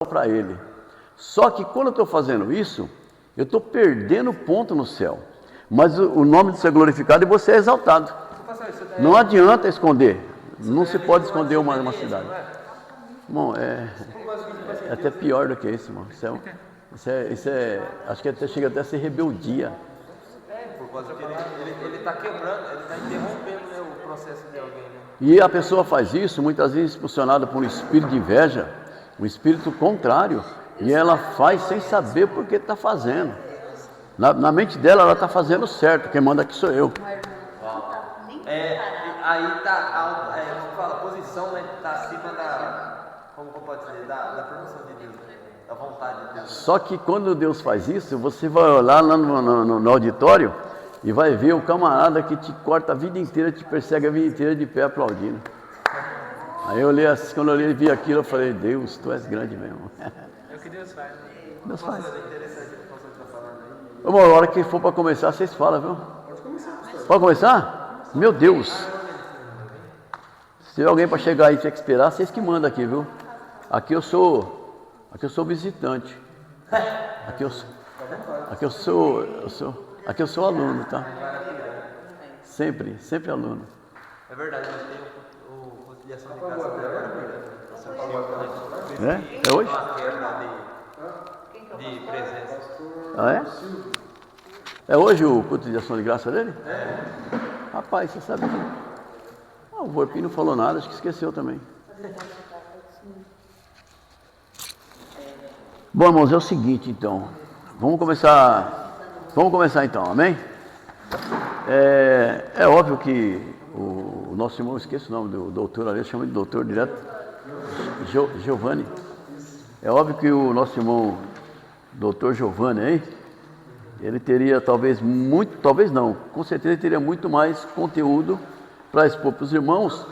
para Ele. Só que quando eu estou fazendo isso, eu estou perdendo ponto no céu. Mas o nome de ser glorificado e você é exaltado. Não adianta esconder. Não se pode esconder uma cidade. Bom, é até pior do que isso, irmão. Isso é, acho que até chega até a ser rebeldia. Por causa que ele está quebrando, ele está interrompendo, né, o processo de alguém. Né? E a pessoa faz isso, muitas vezes impulsionada por um espírito de inveja, um espírito contrário, e ela faz sem saber por que está fazendo. Na mente dela, ela está fazendo certo, quem manda aqui sou eu. Aí está, a posição, né, está acima da, como pode dizer, da permissão de Deus, né? Da vontade de Deus. Só que quando Deus faz isso, você vai olhar lá no auditório e vai ver o camarada que te corta a vida inteira, te persegue a vida inteira de pé aplaudindo. Aí eu olhei assim, quando eu olhei e vi aquilo, eu falei, Deus, tu és grande mesmo. É o que Deus faz. Deus faz. É interessante o que o pastor está falando aí. Uma hora que for para começar, vocês falam, viu? Pode começar, pastor. Pode começar? Meu Deus! Se tiver alguém para chegar aí e ter que esperar, vocês que mandam aqui, viu? Aqui eu sou visitante. Aqui eu sou aluno, tá? Sempre aluno. É verdade, mas tem o conciliação de graça agora. É hoje? Uma quebra de presença. Ah, é? É hoje o culto de ação de graça dele? Rapaz, você sabe que... o Vorpinho não falou nada, acho que esqueceu também. Bom, irmãos, é o seguinte então. Vamos começar então, amém? É óbvio que o nosso irmão, esqueço o nome do doutor ali, chama de doutor direto, Giovanni. É óbvio que o nosso irmão, doutor Giovanni, hein? Ele teria talvez não, com certeza ele teria muito mais conteúdo para expor para os irmãos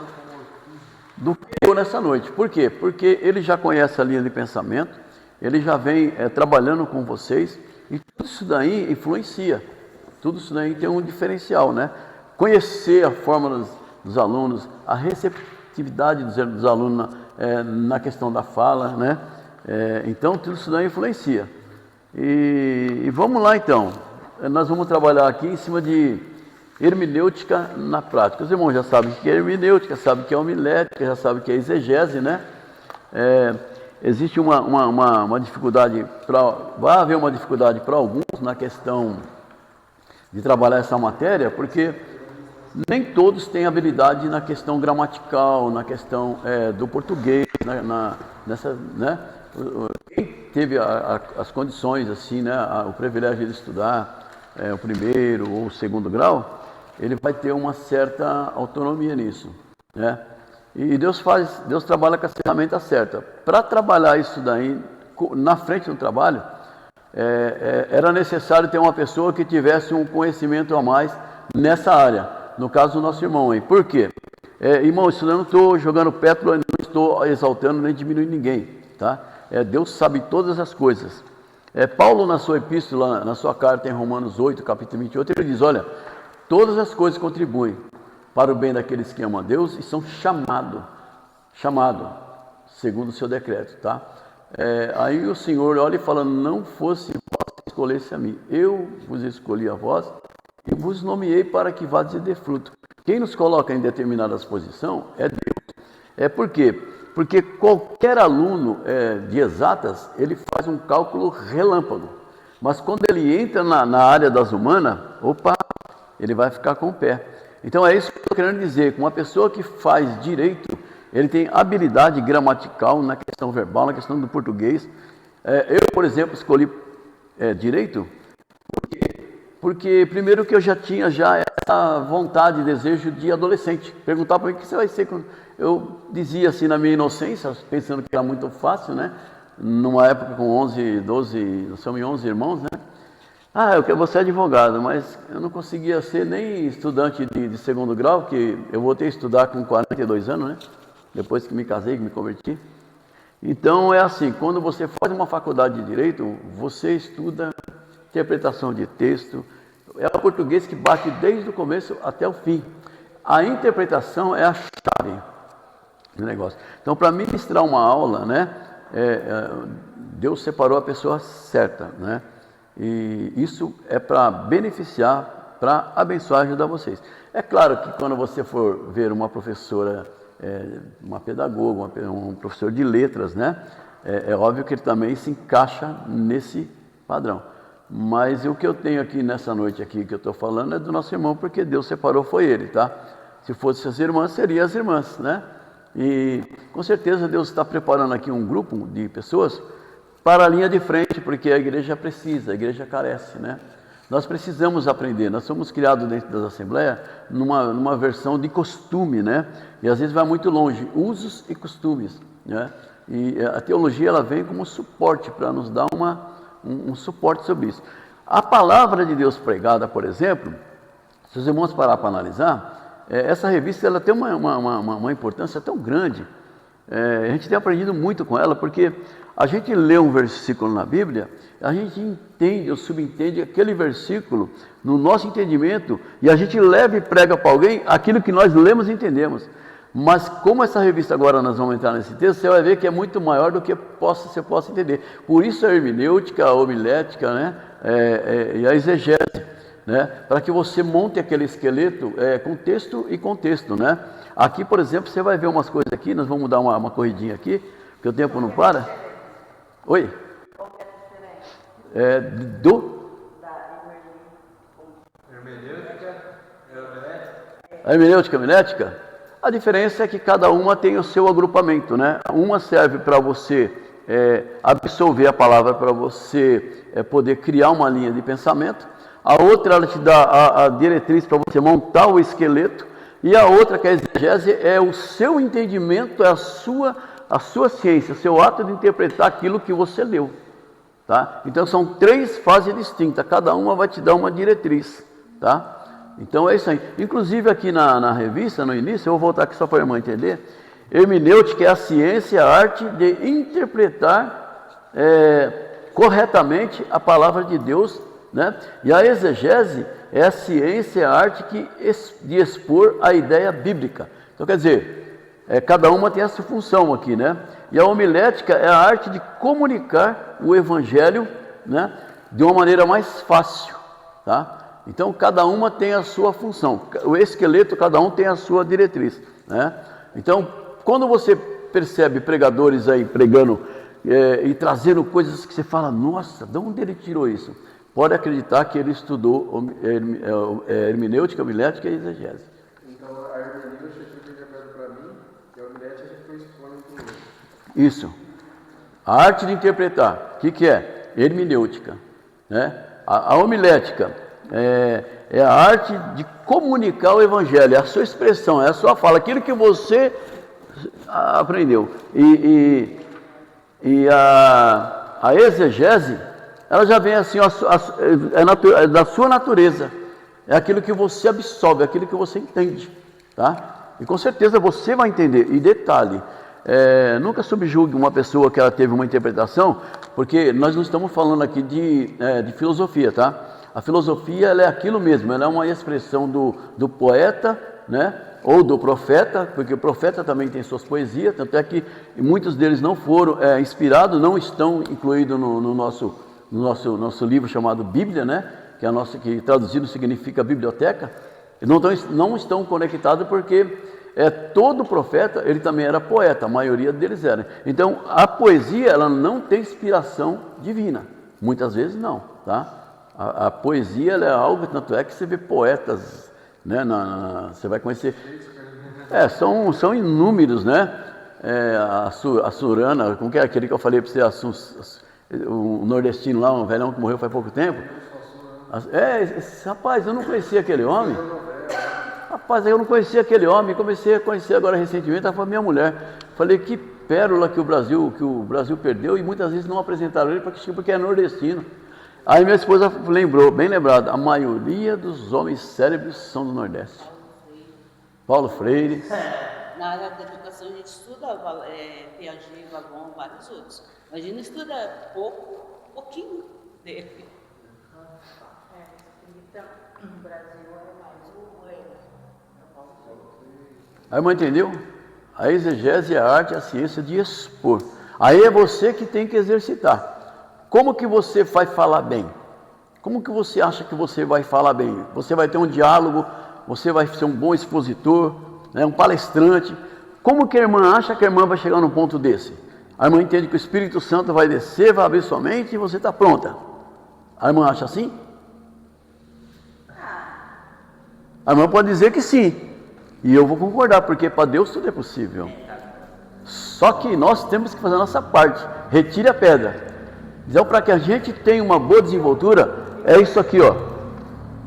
do que eu nessa noite. Por quê? Porque ele já conhece a linha de pensamento, ele já vem trabalhando com vocês e tudo isso daí influencia, tudo isso daí tem um diferencial, né? Conhecer a forma dos alunos, a receptividade dos alunos na questão da fala, né? Então tudo isso daí influencia. E vamos lá então, nós vamos trabalhar aqui em cima de hermenêutica na prática. Os irmãos já sabem o que é hermenêutica, sabem o que é homilética, já sabem o que é exegese, né? Existe uma dificuldade, vai haver uma dificuldade para alguns na questão de trabalhar essa matéria, porque nem todos têm habilidade na questão gramatical, na questão do português, nessa, né? Quem teve as condições, assim, né? O privilégio de estudar o primeiro ou o segundo grau, ele vai ter uma certa autonomia nisso, né? E Deus trabalha com a ferramenta certa. Para trabalhar isso daí na frente do trabalho, era necessário ter uma pessoa que tivesse um conhecimento a mais nessa área. No caso do nosso irmão aí. Por quê? Irmão, isso eu não estou jogando pétala, não estou exaltando nem diminuindo ninguém, tá? Deus sabe todas as coisas. Paulo, na sua epístola, na sua carta em Romanos 8, capítulo 28, ele diz, olha, todas as coisas contribuem para o bem daqueles que amam a Deus e são chamados segundo o seu decreto, tá? Aí o Senhor olha e fala, não fosse vós que escolhesse a mim, eu vos escolhi a vós e vos nomeei para que vades e dê fruto. Quem nos coloca em determinadas posições é Deus. Por quê? Porque qualquer aluno de exatas, ele faz um cálculo relâmpago. Mas quando ele entra na área das humanas, ele vai ficar com o pé. Então é isso que eu estou querendo dizer, que uma pessoa que faz direito, ele tem habilidade gramatical na questão verbal, na questão do português. Eu, por exemplo, escolhi direito, porque primeiro que eu já tinha essa vontade, desejo de adolescente. Perguntar para mim o que você vai ser quando... Eu dizia assim na minha inocência, pensando que era muito fácil, né? Numa época com 11, 12, nós somos 11 irmãos, né? Eu vou ser advogado, mas eu não conseguia ser nem estudante de segundo grau, que eu voltei a estudar com 42 anos, né? Depois que me casei, que me converti. Então é assim, quando você faz uma faculdade de Direito, você estuda interpretação de texto, é o português que bate desde o começo até o fim. A interpretação é a chave do negócio. Então, para ministrar uma aula, né, Deus separou a pessoa certa, né? E isso é para beneficiar, para abençoar e ajudar vocês. É claro que quando você for ver uma professora, uma pedagoga, um professor de letras, né? É óbvio que ele também se encaixa nesse padrão. Mas o que eu tenho aqui nessa noite aqui que eu estou falando é do nosso irmão, porque Deus separou, foi ele, tá? Se fosse as irmãs, seriam as irmãs, né? E com certeza Deus está preparando aqui um grupo de pessoas para a linha de frente, porque a igreja precisa, a igreja carece, né? Nós precisamos aprender, nós somos criados dentro das assembleias numa versão de costume, né? E às vezes vai muito longe, usos e costumes, né? E a teologia ela vem como suporte para nos dar um suporte sobre isso. A palavra de Deus pregada, por exemplo, se os irmãos parar para analisar, essa revista ela tem uma importância tão grande. A gente tem aprendido muito com ela, porque a gente lê um versículo na Bíblia, a gente entende ou subentende aquele versículo no nosso entendimento, e a gente leva e prega para alguém aquilo que nós lemos e entendemos. Mas como essa revista agora nós vamos entrar nesse texto, você vai ver que é muito maior do que você possa entender. Por isso a hermenêutica, a homilética, né? E a exegese, né? Para que você monte aquele esqueleto com texto e contexto, né? Aqui, por exemplo, você vai ver umas coisas aqui, nós vamos dar uma corridinha aqui, porque o tempo não para. Oi? Qual que é a diferença? A hermenêutica, homilética? A diferença é que cada uma tem o seu agrupamento, né? Uma serve para você absorver a palavra, para você poder criar uma linha de pensamento. A outra, ela te dá a diretriz para você montar o esqueleto. E a outra, que é a exegese, é o seu entendimento, é a sua ciência, o seu ato de interpretar aquilo que você leu. Tá? Então, são 3 fases distintas, cada uma vai te dar uma diretriz. Tá? Então, é isso aí. Inclusive, aqui na revista, no início, eu vou voltar aqui só para a irmã entender. Hermenêutica é a ciência, a arte de interpretar corretamente a palavra de Deus, né? E a exegese é a ciência, a arte de expor a ideia bíblica. Então, quer dizer, cada uma tem a sua função aqui, né? E a homilética é a arte de comunicar o evangelho, né, de uma maneira mais fácil, tá? Então, cada uma tem a sua função. O esqueleto, cada um tem a sua diretriz, né? Então, quando você percebe pregadores aí pregando e trazendo coisas que você fala, nossa, de onde ele tirou isso? Pode acreditar que ele estudou hermenêutica, homilética e exegese. Então, a hermenêutica foi interpretada para mim e a homilética foi exposta para mim. Isso. A arte de interpretar. O que é? Hermenêutica, né? A homilética é a arte de comunicar o evangelho, é a sua expressão, é a sua fala, aquilo que você aprendeu. E a exegese, ela já vem assim, é da sua natureza, é aquilo que você absorve, é aquilo que você entende, tá? E com certeza você vai entender. E detalhe, nunca subjugue uma pessoa que ela teve uma interpretação, porque nós não estamos falando aqui de filosofia, tá? A filosofia, ela é aquilo mesmo, ela é uma expressão do poeta, né? Ou do profeta, porque o profeta também tem suas poesias, tanto é que muitos deles não foram inspirados, não estão incluídos no nosso livro chamado Bíblia, né? Que traduzido significa biblioteca. Não estão conectados porque todo profeta, ele também era poeta, a maioria deles era. Então, a poesia, ela não tem inspiração divina, muitas vezes não, tá? A poesia, ela é algo, tanto é que você vê poetas, né? Você vai conhecer, são inúmeros, né? A Surana, como que é aquele que eu falei para você, o nordestino lá, um velhão que morreu faz pouco tempo. Rapaz, eu não conhecia aquele homem. Rapaz, eu não conhecia aquele homem, comecei a conhecer agora recentemente, ela foi minha mulher. Falei, que pérola que o Brasil perdeu, e muitas vezes não apresentaram ele porque é nordestino. Aí minha esposa lembrou, bem lembrado, a maioria dos homens cérebros são do Nordeste. Paulo Freire. Na área da educação a gente estuda Piaget, Vagon, vários outros. Mas a gente não estuda pouquinho dele. No Brasil é mais A irmã entendeu? A exegese é a arte, a ciência de expor. Aí é você que tem que exercitar. Como que você vai falar bem? Como que você acha que você vai falar bem? Você vai ter um diálogo, você vai ser um bom expositor, né, um palestrante. Como que a irmã acha que a irmã vai chegar num ponto desse? A irmã entende que o Espírito Santo vai descer, vai abrir sua mente e você está pronta. A irmã acha assim? A irmã pode dizer que sim. E eu vou concordar, porque para Deus tudo é possível. Só que nós temos que fazer a nossa parte. Retire a pedra. Então, para que a gente tenha uma boa desenvoltura, é isso aqui, ó.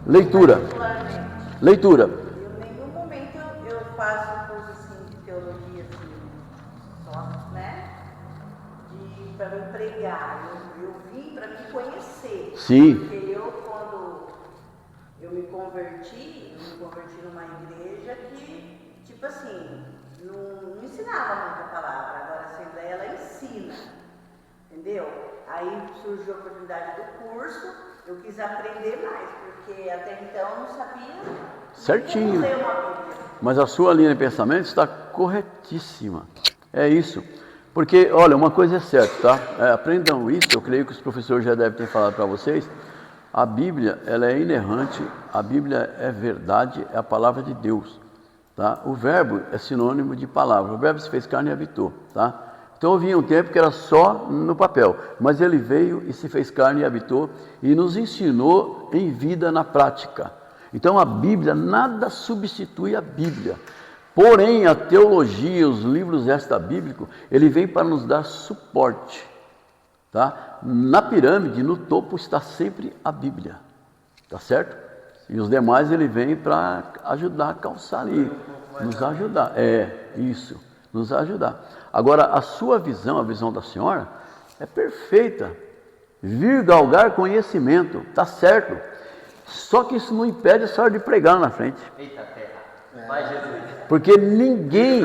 Leitura. Leitura. Em nenhum momento eu faço curso assim de teologia, assim, só, né? Para me pregar. Eu vim para me conhecer. Sim. Porque quando eu me converti numa igreja que, tipo assim, não ensinava muita palavra. Agora a Assembleia, ela ensina. Entendeu? Aí surgiu a oportunidade do curso, eu quis aprender mais, porque até então eu não sabia. Certinho. Ler uma Bíblia. Mas a sua linha de pensamento está corretíssima. É isso. Porque, olha, uma coisa é certa, tá? Aprendam isso, eu creio que os professores já devem ter falado para vocês. A Bíblia, ela é inerrante, a Bíblia é verdade, é a palavra de Deus. Tá? O verbo é sinônimo de palavra, o verbo se fez carne e habitou. Tá? Então havia um tempo que era só no papel, mas ele veio e se fez carne e habitou e nos ensinou em vida na prática. Então a Bíblia, nada substitui a Bíblia. Porém, a teologia, os livros extra-bíblicos, ele vem para nos dar suporte. Tá? Na pirâmide, no topo, está sempre a Bíblia. Tá certo? E os demais ele vem para ajudar a calçar ali, nos ajudar. Isso, nos ajudar. Agora, a sua visão, a visão da senhora, é perfeita. Vir galgar conhecimento, tá certo. Só que isso não impede a senhora de pregar lá na frente. Eita terra. Vai, Jesus. Porque ninguém,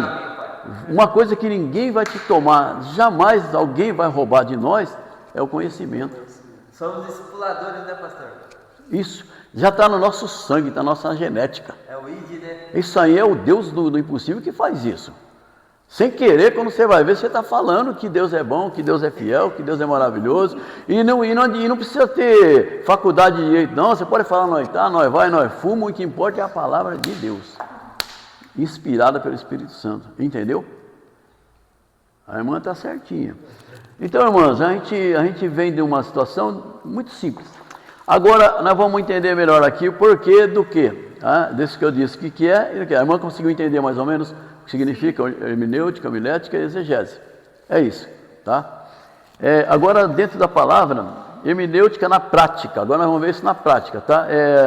uma coisa que ninguém vai te tomar, jamais alguém vai roubar de nós, é o conhecimento. Somos discipuladores, né, pastor? Isso já está no nosso sangue, está na nossa genética. É o ID, né? Isso aí é o Deus do impossível que faz isso. Sem querer, quando você vai ver, você está falando que Deus é bom, que Deus é fiel, que Deus é maravilhoso. E não precisa ter faculdade de direito, não. Você pode falar, nós tá, nós vai, nós fumamos. O que importa é a palavra de Deus, inspirada pelo Espírito Santo. Entendeu? A irmã está certinha. Então, irmãs, a gente vem de uma situação muito simples. Agora, nós vamos entender melhor aqui o porquê do quê? Desse que eu disse, o que é e o que é. A irmã conseguiu entender mais ou menos o que significa hermenêutica, homilética e exegese. É isso, tá? Agora, dentro da palavra, hermenêutica na prática. Agora nós vamos ver isso na prática, tá?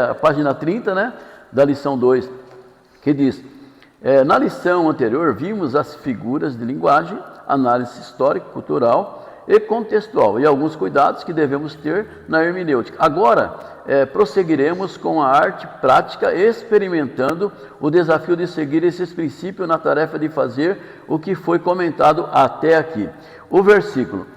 A página 30, né, da lição 2, que diz: na lição anterior, vimos as figuras de linguagem, análise histórica, cultural e contextual, e alguns cuidados que devemos ter na hermenêutica. Agora, prosseguiremos com a arte prática, experimentando o desafio de seguir esses princípios na tarefa de fazer o que foi comentado até aqui. O versículo: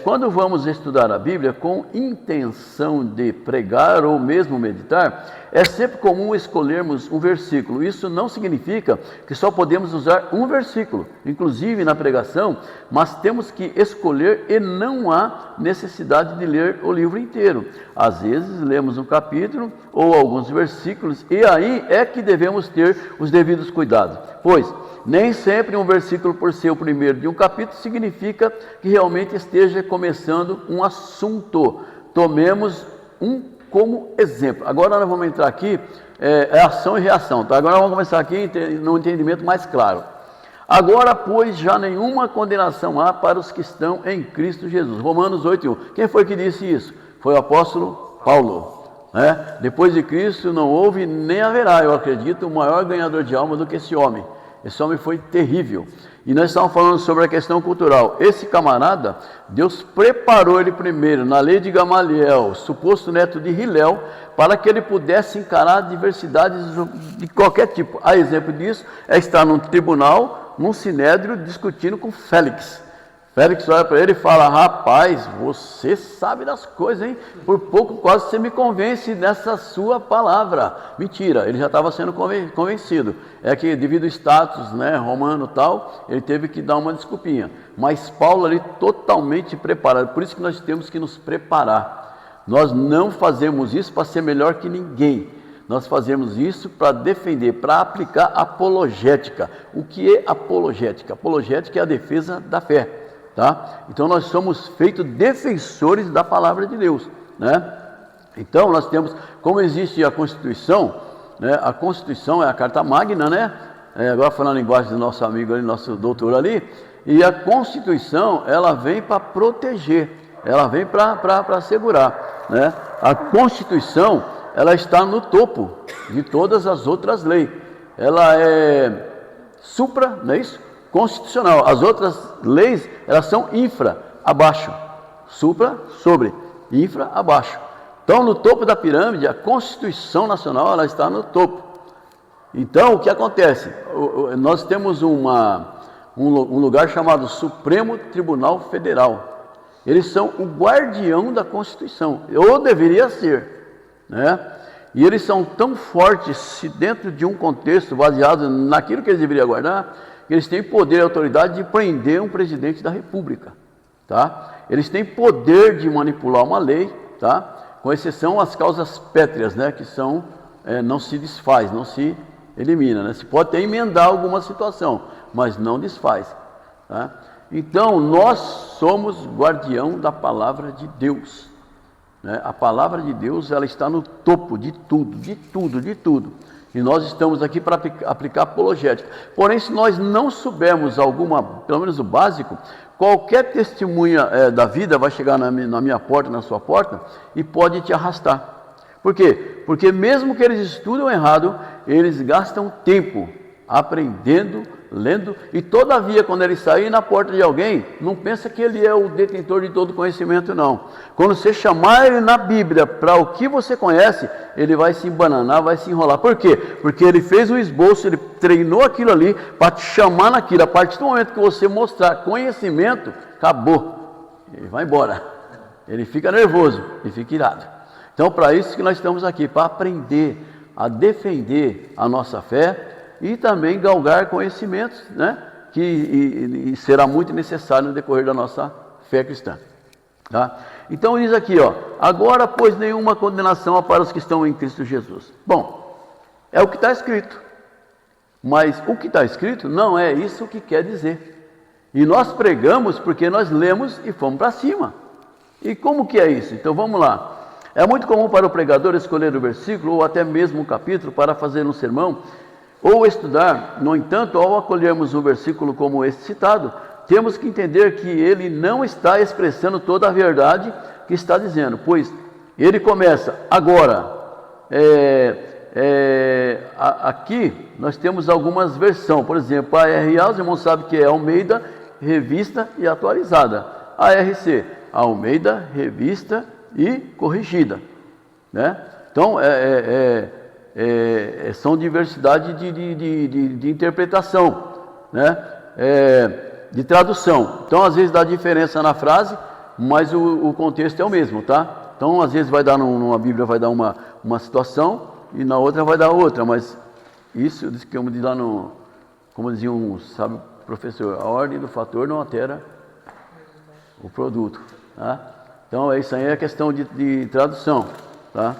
quando vamos estudar a Bíblia com intenção de pregar ou mesmo meditar, é sempre comum escolhermos um versículo. Isso não significa que só podemos usar um versículo, inclusive na pregação, mas temos que escolher e não há necessidade de ler o livro inteiro. Às vezes lemos um capítulo ou alguns versículos e aí é que devemos ter os devidos cuidados, pois nem sempre um versículo, por ser o primeiro de um capítulo, significa que realmente esteja começando um assunto. Tomemos um como exemplo. Agora nós vamos entrar aqui, ação e reação, tá? Agora nós vamos começar aqui no entendimento mais claro. Agora, pois, já nenhuma condenação há para os que estão em Cristo Jesus. Romanos 8:1. Quem foi que disse isso? Foi o apóstolo Paulo. Depois de Cristo não houve nem haverá, eu acredito, um maior ganhador de alma do que esse homem. Esse homem foi terrível. E nós estamos falando sobre a questão cultural. Esse camarada, Deus preparou ele primeiro na lei de Gamaliel, suposto neto de Hilel, para que ele pudesse encarar diversidades de qualquer tipo. A exemplo disso é estar num tribunal, num sinédrio, discutindo com Félix. Félix olha para ele e fala: rapaz, você sabe das coisas, hein? Por pouco quase você me convence nessa sua palavra. Mentira, ele já estava sendo convencido. É que devido ao status, né, romano e tal, ele teve que dar uma desculpinha. Mas Paulo ali totalmente preparado. Por isso que nós temos que nos preparar. Nós não fazemos isso para ser melhor que ninguém. Nós fazemos isso para defender, para aplicar apologética. O que é apologética? Apologética é a defesa da fé. Tá? Então nós somos feitos defensores da palavra de Deus, né? Então nós temos, como existe a Constituição, né? A Constituição é a Carta Magna, né? Agora falando a linguagem do nosso amigo ali, nosso doutor ali, e a Constituição ela vem para proteger, ela vem para assegurar, né? A Constituição ela está no topo de todas as outras leis, ela é supra, não é isso? Constitucional. As outras leis, elas são infra, abaixo. Supra, sobre. Infra, abaixo. Então, no topo da pirâmide, a Constituição Nacional, ela está no topo. Então, o que acontece? Nós temos um lugar chamado Supremo Tribunal Federal. Eles são o guardião da Constituição, ou deveria ser, né? E eles são tão fortes, se dentro de um contexto baseado naquilo que eles deveriam guardar, eles têm poder e autoridade de prender um presidente da república, tá? Eles têm poder de manipular uma lei, tá? Com exceção às causas pétreas, né? Que são, não se desfaz, não se elimina, né? Se pode até emendar alguma situação, mas não desfaz, tá? Então, nós somos guardião da palavra de Deus, né? A palavra de Deus, ela está no topo de tudo, de tudo, de tudo. E nós estamos aqui para aplicar apologética. Porém, se nós não soubermos alguma, pelo menos o básico, qualquer testemunha da vida vai chegar na minha porta, na sua porta, e pode te arrastar. Por quê? Porque mesmo que eles estudam errado, eles gastam tempo aprendendo, lendo, e todavia, quando ele sair na porta de alguém, não pensa que ele é o detentor de todo conhecimento, não. Quando você chamar ele na Bíblia para o que você conhece, ele vai se embananar, vai se enrolar. Por quê? Porque ele fez um esboço, ele treinou aquilo ali para te chamar naquilo. A partir do momento que você mostrar conhecimento, acabou. Ele vai embora. Ele fica nervoso e fica irado. Então, para isso que nós estamos aqui, para aprender a defender a nossa fé, e também galgar conhecimentos, né? Que será muito necessário no decorrer da nossa fé cristã, tá? Então diz aqui, ó: agora, pois, nenhuma condenação há para os que estão em Cristo Jesus. Bom, é o que está escrito, mas o que está escrito não é isso que quer dizer. E nós pregamos porque nós lemos e fomos para cima. E como que é isso? Então vamos lá. É muito comum para o pregador escolher o versículo ou até mesmo o capítulo para fazer um sermão ou estudar. No entanto, ao acolhermos um versículo como este citado, temos que entender que ele não está expressando toda a verdade que está dizendo, pois ele começa agora. Aqui nós temos algumas versões, por exemplo, a RA, os irmãos sabem que é Almeida, Revista e Atualizada. A RC, Almeida, Revista e Corrigida, né? Então, são diversidade de interpretação, né? De tradução. Então, às vezes dá diferença na frase, mas o contexto é o mesmo, tá? Então, às vezes vai dar numa Bíblia vai dar uma situação e na outra vai dar outra, mas isso, como diz lá como dizia um sábio professor, a ordem do fator não altera o produto, tá? Então, isso aí é questão de tradução, tá?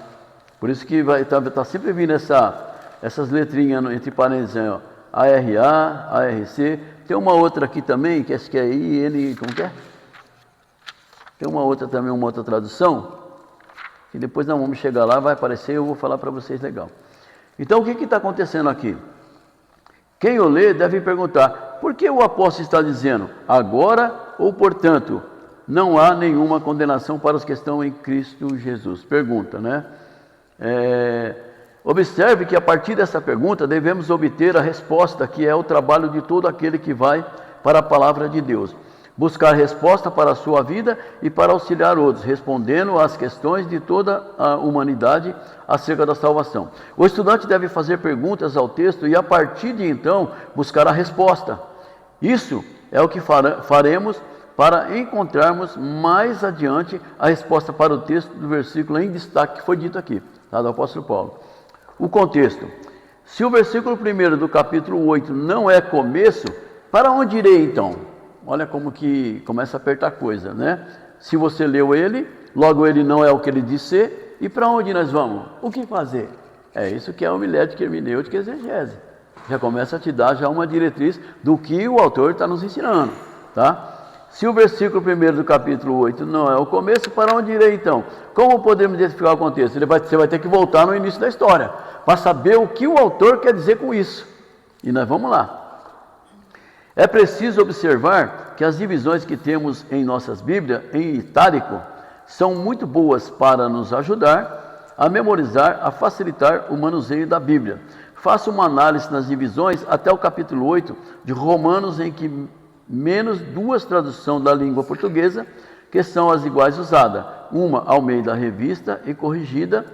Por isso que tá sempre vindo essas letrinhas entre parênteses, ó, ARA, ARC. Tem uma outra aqui também, que acho que é IN, como que é? Tem uma outra também, uma outra tradução, que depois nós vamos chegar lá, vai aparecer e eu vou falar para vocês legal. Então, o que está acontecendo aqui? Quem o lê deve perguntar, por que o apóstolo está dizendo, agora ou portanto, não há nenhuma condenação para os que estão em Cristo Jesus? Pergunta, né? Observe que a partir dessa pergunta devemos obter a resposta, que é o trabalho de todo aquele que vai para a palavra de Deus. Buscar resposta para a sua vida e para auxiliar outros, respondendo às questões de toda a humanidade acerca da salvação. O estudante deve fazer perguntas ao texto e a partir de então buscar a resposta. Isso é o que faremos para encontrarmos mais adiante a resposta para o texto do versículo em destaque que foi dito aqui, tá, do apóstolo Paulo. O contexto. Se o versículo 1 do capítulo 8 não é começo, para onde irei então? Olha como que começa a apertar a coisa, né? Se você leu ele, logo ele não é o que ele diz ser, e para onde nós vamos? O que fazer? É isso que é homilética, hermenêutica e exegese. Já começa a te dar já uma diretriz do que o autor está nos ensinando, tá? Se o versículo 1 do capítulo 8 não é o começo, para onde irei então? Como podemos identificar o contexto? Você vai ter que voltar no início da história, para saber o que o autor quer dizer com isso. E nós vamos lá. É preciso observar que as divisões que temos em nossas Bíblias, em itálico, são muito boas para nos ajudar a memorizar, a facilitar o manuseio da Bíblia. Faça uma análise nas divisões até o capítulo 8 de Romanos, em que menos duas traduções da língua portuguesa, que são as iguais usadas. Uma Almeida Revista e Corrigida,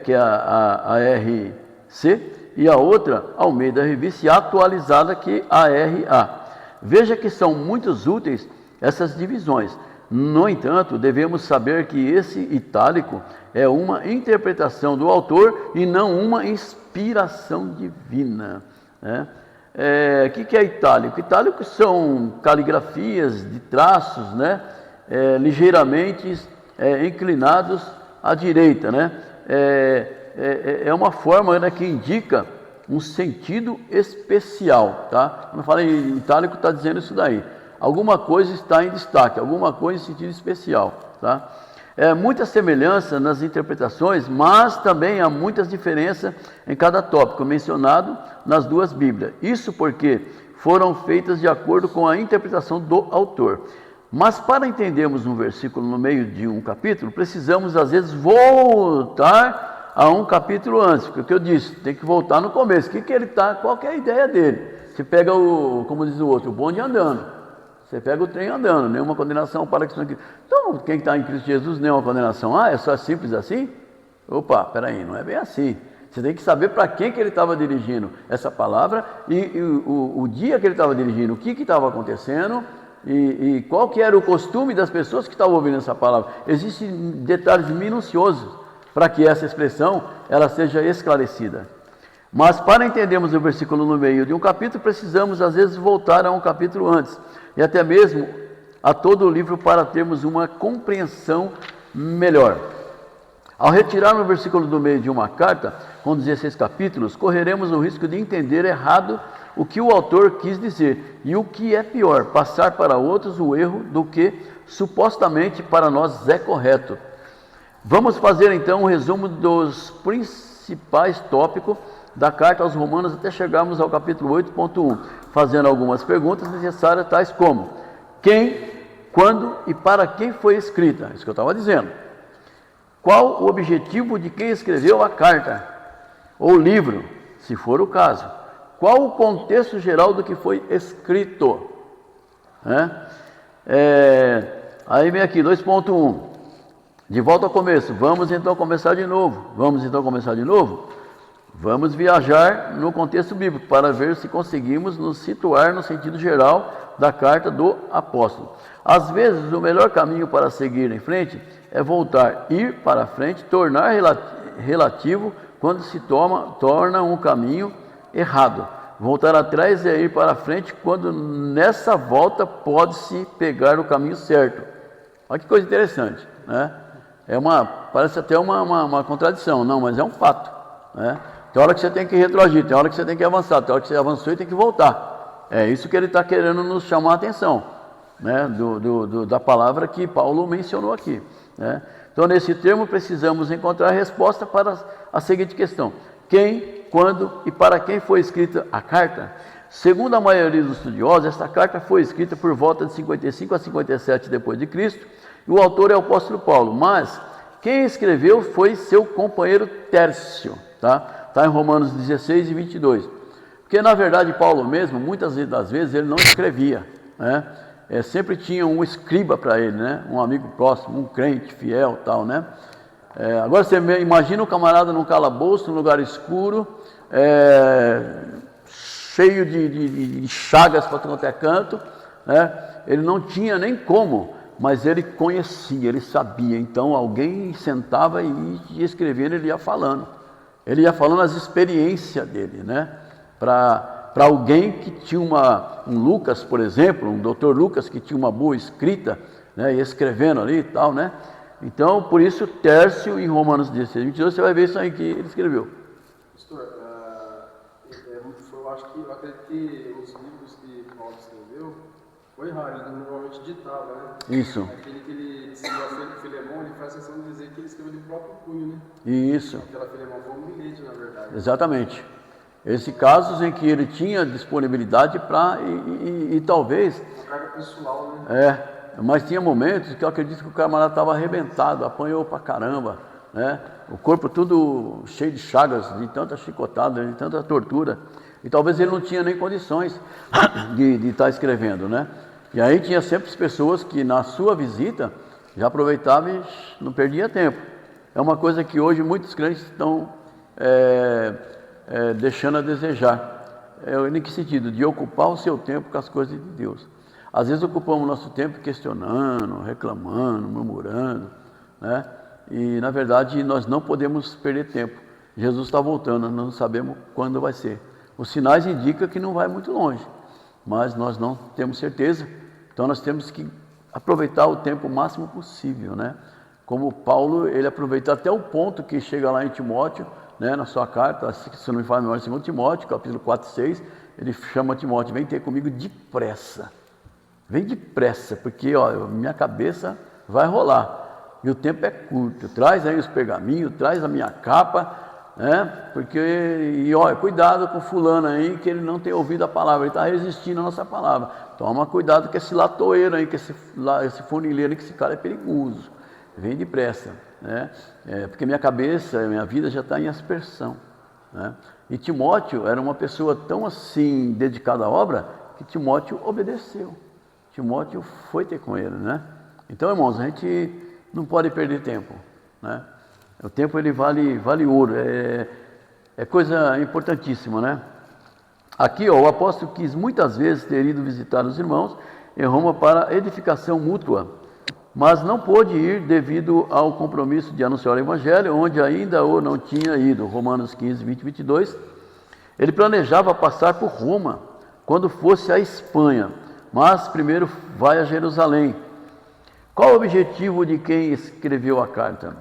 que é a RC, e a outra Almeida Revista e Atualizada, que é a RA. Veja que são muito úteis essas divisões. No entanto, devemos saber que esse itálico é uma interpretação do autor e não uma inspiração divina, né? O que é itálico? Itálico são caligrafias de traços, né? Ligeiramente inclinados à direita, né? É uma forma, né, que indica um sentido especial, tá? Quando eu falo em itálico, está dizendo isso daí. Alguma coisa está em destaque, alguma coisa em sentido especial, tá? Muita semelhança nas interpretações, mas também há muitas diferenças em cada tópico mencionado nas duas Bíblias. Isso porque foram feitas de acordo com a interpretação do autor. Mas para entendermos um versículo no meio de um capítulo, precisamos às vezes voltar a um capítulo antes, porque eu disse, tem que voltar no começo. Que ele tá, qual que é a ideia dele? Você pega como diz o outro, o bonde andando. Você pega o trem andando, nenhuma condenação para que estão aqui. Então, quem está em Cristo Jesus, nenhuma condenação. Ah, é só simples assim? Opa, peraí, não é bem assim. Você tem que saber para quem que ele estava dirigindo essa palavra e o dia que ele estava dirigindo, o que estava acontecendo e qual que era o costume das pessoas que estavam ouvindo essa palavra. Existem detalhes minuciosos para que essa expressão ela seja esclarecida. Mas para entendermos o versículo no meio de um capítulo, precisamos às vezes voltar a um capítulo antes, e até mesmo a todo o livro para termos uma compreensão melhor. Ao retirar o versículo do meio de uma carta, com 16 capítulos, correremos o risco de entender errado o que o autor quis dizer, e o que é pior, passar para outros o erro do que supostamente para nós é correto. Vamos fazer então um resumo dos principais tópicos da carta aos Romanos até chegarmos ao capítulo 8.1, fazendo algumas perguntas necessárias, tais como: quem, quando e para quem foi escrita? Isso que eu estava dizendo. Qual o objetivo de quem escreveu a carta ou livro, se for o caso? Qual o contexto geral do que foi escrito? Aí vem aqui 2.1, de volta ao começo. Vamos então começar de novo. Vamos viajar no contexto bíblico para ver se conseguimos nos situar no sentido geral da carta do apóstolo. Às vezes, o melhor caminho para seguir em frente é voltar, ir para frente, tornar relativo quando se torna um caminho errado. Voltar atrás é ir para frente quando nessa volta pode-se pegar o caminho certo. Olha que coisa interessante, né? Parece até uma contradição, não, mas é um fato, né? Tem hora que você tem que retroagir, tem hora que você tem que avançar, tem hora que você avançou e tem que voltar. É isso que ele está querendo nos chamar a atenção, né? Da palavra que Paulo mencionou aqui, né? Então, nesse termo, precisamos encontrar a resposta para a seguinte questão: quem, quando e para quem foi escrita a carta? Segundo a maioria dos estudiosos, esta carta foi escrita por volta de 55 a 57 depois de Cristo, e o autor é o apóstolo Paulo, mas quem escreveu foi seu companheiro Tércio, tá? Está em Romanos 16 e 22. Porque, na verdade, Paulo mesmo, muitas das vezes, ele não escrevia, né? Sempre tinha um escriba para ele, né? Um amigo próximo, um crente fiel, tal, né? Agora você imagina o camarada num calabouço, num lugar escuro, cheio de chagas para todo quanto é canto, né? Ele não tinha nem como, mas ele conhecia, ele sabia. Então alguém sentava e ia escrevendo, ele ia falando. Ele ia falando as experiências dele, né? Para alguém que tinha um Lucas, por exemplo, um Dr. Lucas que tinha uma boa escrita, né? E escrevendo ali e tal, né? Então, por isso, Tércio, em Romanos 16, 22, você vai ver isso aí que ele escreveu. Pastor, eu acredito que os livros que Paulo escreveu foi raro, ele normalmente ditava, né? Isso. Aquele que ele ensinou a Filemão, ele faz questão de dizer que ele escreveu de próprio punho, né? Isso. Aquela Filemão foi um bilhete, na verdade. Exatamente. Esses casos em que ele tinha disponibilidade para, e talvez... Uma carga pessoal, né? Mas tinha momentos que eu acredito que o camarada estava arrebentado, apanhou pra caramba, né? O corpo tudo cheio de chagas, de tanta chicotada, de tanta tortura. E talvez ele não tinha nem condições de estar escrevendo, né? E aí tinha sempre as pessoas que na sua visita já aproveitavam e não perdia tempo. É uma coisa que hoje muitos crentes estão deixando a desejar. Em que sentido? De ocupar o seu tempo com as coisas de Deus. Às vezes ocupamos nosso tempo questionando, reclamando, murmurando, né? E na verdade nós não podemos perder tempo. Jesus está voltando, nós não sabemos quando vai ser. Os sinais indicam que não vai muito longe, mas nós não temos certeza. Então nós temos que aproveitar o tempo o máximo possível, né? Como Paulo, ele aproveita até o ponto que chega lá em Timóteo, né? Na sua carta, se não me falo memória, 2 Timóteo, capítulo 4, 6, ele chama Timóteo, vem ter comigo depressa. Vem depressa, porque minha cabeça vai rolar. E o tempo é curto. Traz aí os pergaminhos, traz a minha capa, né? Porque, cuidado com fulano aí, que ele não tem ouvido a palavra, ele está resistindo à nossa palavra. Toma cuidado com esse latoeiro aí, com esse funileiro aí, que esse cara é perigoso. Vem depressa, né? Porque minha cabeça, minha vida já está em aspersão, né? E Timóteo era uma pessoa tão assim, dedicada à obra, que Timóteo obedeceu. Timóteo foi ter com ele, né? Então, irmãos, a gente não pode perder tempo, né? O tempo, ele vale ouro, é coisa importantíssima, né? Aqui, o apóstolo quis muitas vezes ter ido visitar os irmãos em Roma para edificação mútua, mas não pôde ir devido ao compromisso de anunciar o evangelho, onde ainda não tinha ido. Romanos 15, 20 e 22. Ele planejava passar por Roma quando fosse à Espanha, mas primeiro vai a Jerusalém. Qual o objetivo de quem escreveu a carta?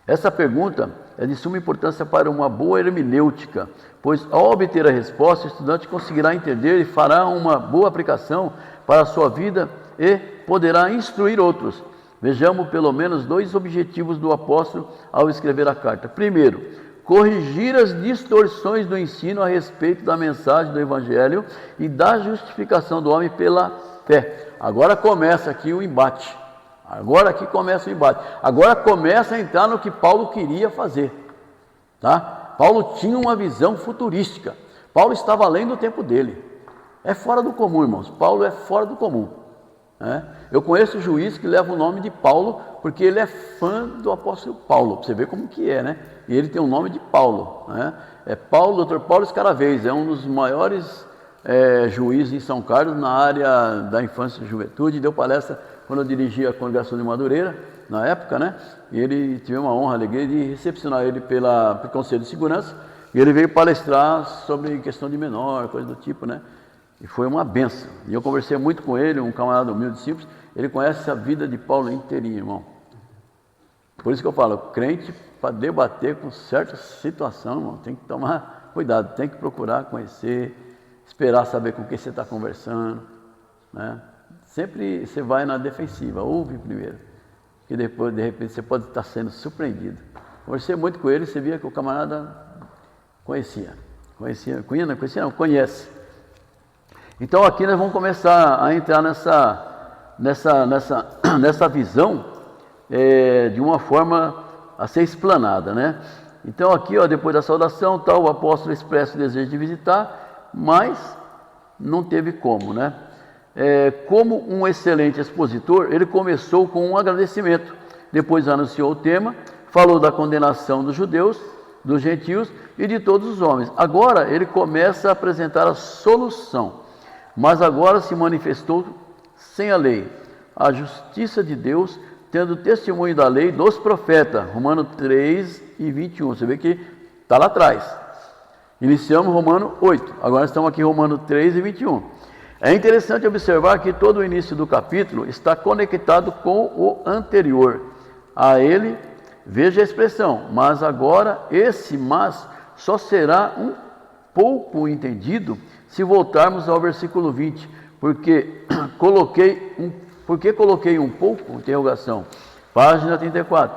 Essa pergunta é de suma importância para uma boa hermenêutica, pois ao obter a resposta, o estudante conseguirá entender e fará uma boa aplicação para a sua vida e poderá instruir outros. Vejamos pelo menos 2 objetivos do apóstolo ao escrever a carta. Primeiro, corrigir as distorções do ensino a respeito da mensagem do Evangelho e da justificação do homem pela fé. Agora começa aqui o embate. Agora começa a entrar no que Paulo queria fazer, tá? Paulo tinha uma visão futurística. Paulo estava além do tempo dele. É fora do comum, irmãos. Paulo é fora do comum, né? Eu conheço juiz que leva o nome de Paulo porque ele é fã do apóstolo Paulo. Você vê como que é, né? E ele tem o nome de Paulo, né? Dr. Paulo Escaravez, é um dos maiores juízes em São Carlos na área da infância e juventude. Deu palestra quando eu dirigia a congregação de Madureira, na época, né? E ele tive uma honra, alegria de recepcionar ele pelo Conselho de Segurança. E ele veio palestrar sobre questão de menor, coisa do tipo, né? E foi uma benção. E eu conversei muito com ele, um camarada humilde, simples. Ele conhece a vida de Paulo inteirinho, irmão. Por isso que eu falo, crente, para debater com certa situação, irmão, tem que tomar cuidado, tem que procurar conhecer, esperar saber com quem você está conversando, né? Sempre você vai na defensiva, ouve primeiro, que depois, de repente, você pode estar sendo surpreendido. Conversei muito com ele, você via que o camarada conhece. Então aqui nós vamos começar a entrar nessa visão de uma forma a ser explanada, né? Então aqui, depois da saudação, o apóstolo expressa o desejo de visitar, mas não teve como, né? Como um excelente expositor, ele começou com um agradecimento, depois anunciou o tema, falou da condenação dos judeus, dos gentios e de todos os homens. Agora ele começa a apresentar a solução. Mas agora se manifestou sem a lei a justiça de Deus, tendo testemunho da lei dos profetas. Romanos 3 e 21. Você vê que está lá atrás. Iniciamos Romanos 8. Agora estamos aqui em Romanos 3 e 21. É interessante observar que todo o início do capítulo está conectado com o anterior. A ele, veja a expressão, mas agora esse mas só será um pouco entendido se voltarmos ao versículo 20, porque coloquei um pouco, interrogação, página 34,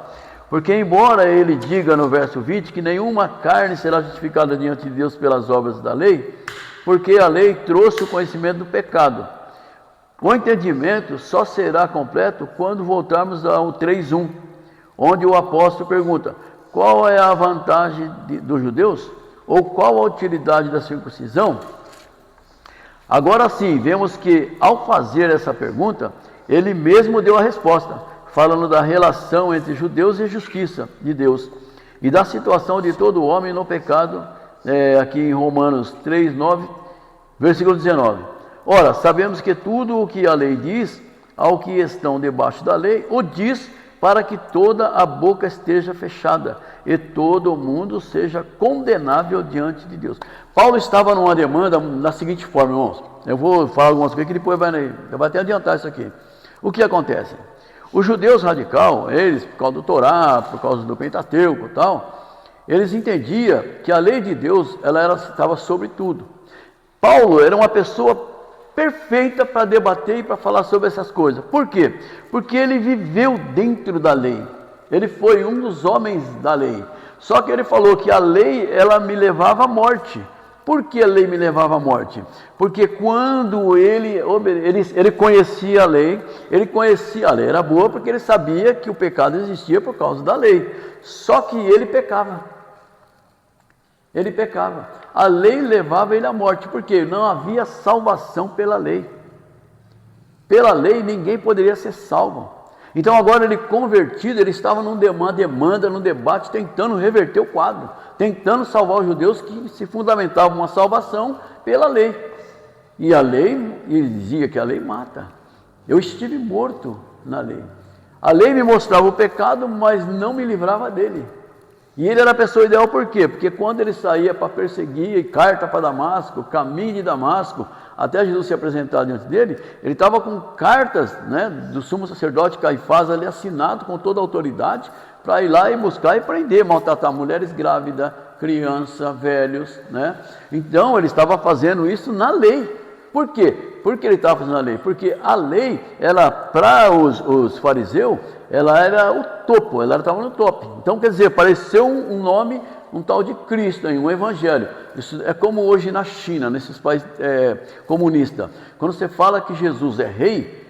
porque embora ele diga no verso 20 que nenhuma carne será justificada diante de Deus pelas obras da lei, porque a lei trouxe o conhecimento do pecado, o entendimento só será completo quando voltarmos ao 3:1, onde o apóstolo pergunta, qual é a vantagem dos judeus? Ou qual a utilidade da circuncisão? Agora sim, vemos que ao fazer essa pergunta, ele mesmo deu a resposta, falando da relação entre judeus e justiça de Deus, e da situação de todo homem no pecado, aqui em Romanos 3, 9, versículo 19. Ora, sabemos que tudo o que a lei diz, ao que estão debaixo da lei, o diz para que toda a boca esteja fechada e todo mundo seja condenável diante de Deus. Paulo estava numa demanda da seguinte forma, irmãos. Eu vou falar algumas coisas que depois vai até adiantar isso aqui. O que acontece? Os judeus radical, eles, por causa do Torá, por causa do Pentateuco e tal, eles entendiam que a lei de Deus estava sobre tudo. Paulo era uma pessoa perfeita para debater e para falar sobre essas coisas. Por quê? Porque ele viveu dentro da lei. Ele foi um dos homens da lei. Só que ele falou que a lei, ela me levava à morte. Por que a lei me levava à morte? Porque quando ele conhecia a lei, era boa porque ele sabia que o pecado existia por causa da lei. Só que ele pecava. A lei levava ele à morte, porque não havia salvação pela lei. Pela lei ninguém poderia ser salvo. Então agora ele convertido, ele estava num debate, tentando reverter o quadro, tentando salvar os judeus que se fundamentavam uma salvação pela lei. E a lei, ele dizia que a lei mata. Eu estive morto na lei. A lei me mostrava o pecado, mas não me livrava dele. E ele era a pessoa ideal por quê? Porque quando ele saía para perseguir, carta para Damasco, caminho de Damasco, até Jesus se apresentar diante dele, ele estava com cartas, né, do sumo sacerdote Caifás ali assinado com toda a autoridade para ir lá e buscar e prender, maltratar mulheres grávidas, crianças, velhos, né? Então ele estava fazendo isso na lei. Por quê? Por que ele estava fazendo a lei? Porque a lei, ela para os fariseus, ela era o topo, ela estava no topo. Então, quer dizer, apareceu um nome, um tal de Cristo, um evangelho. Isso é como hoje na China, nesses países comunistas. Quando você fala que Jesus é rei,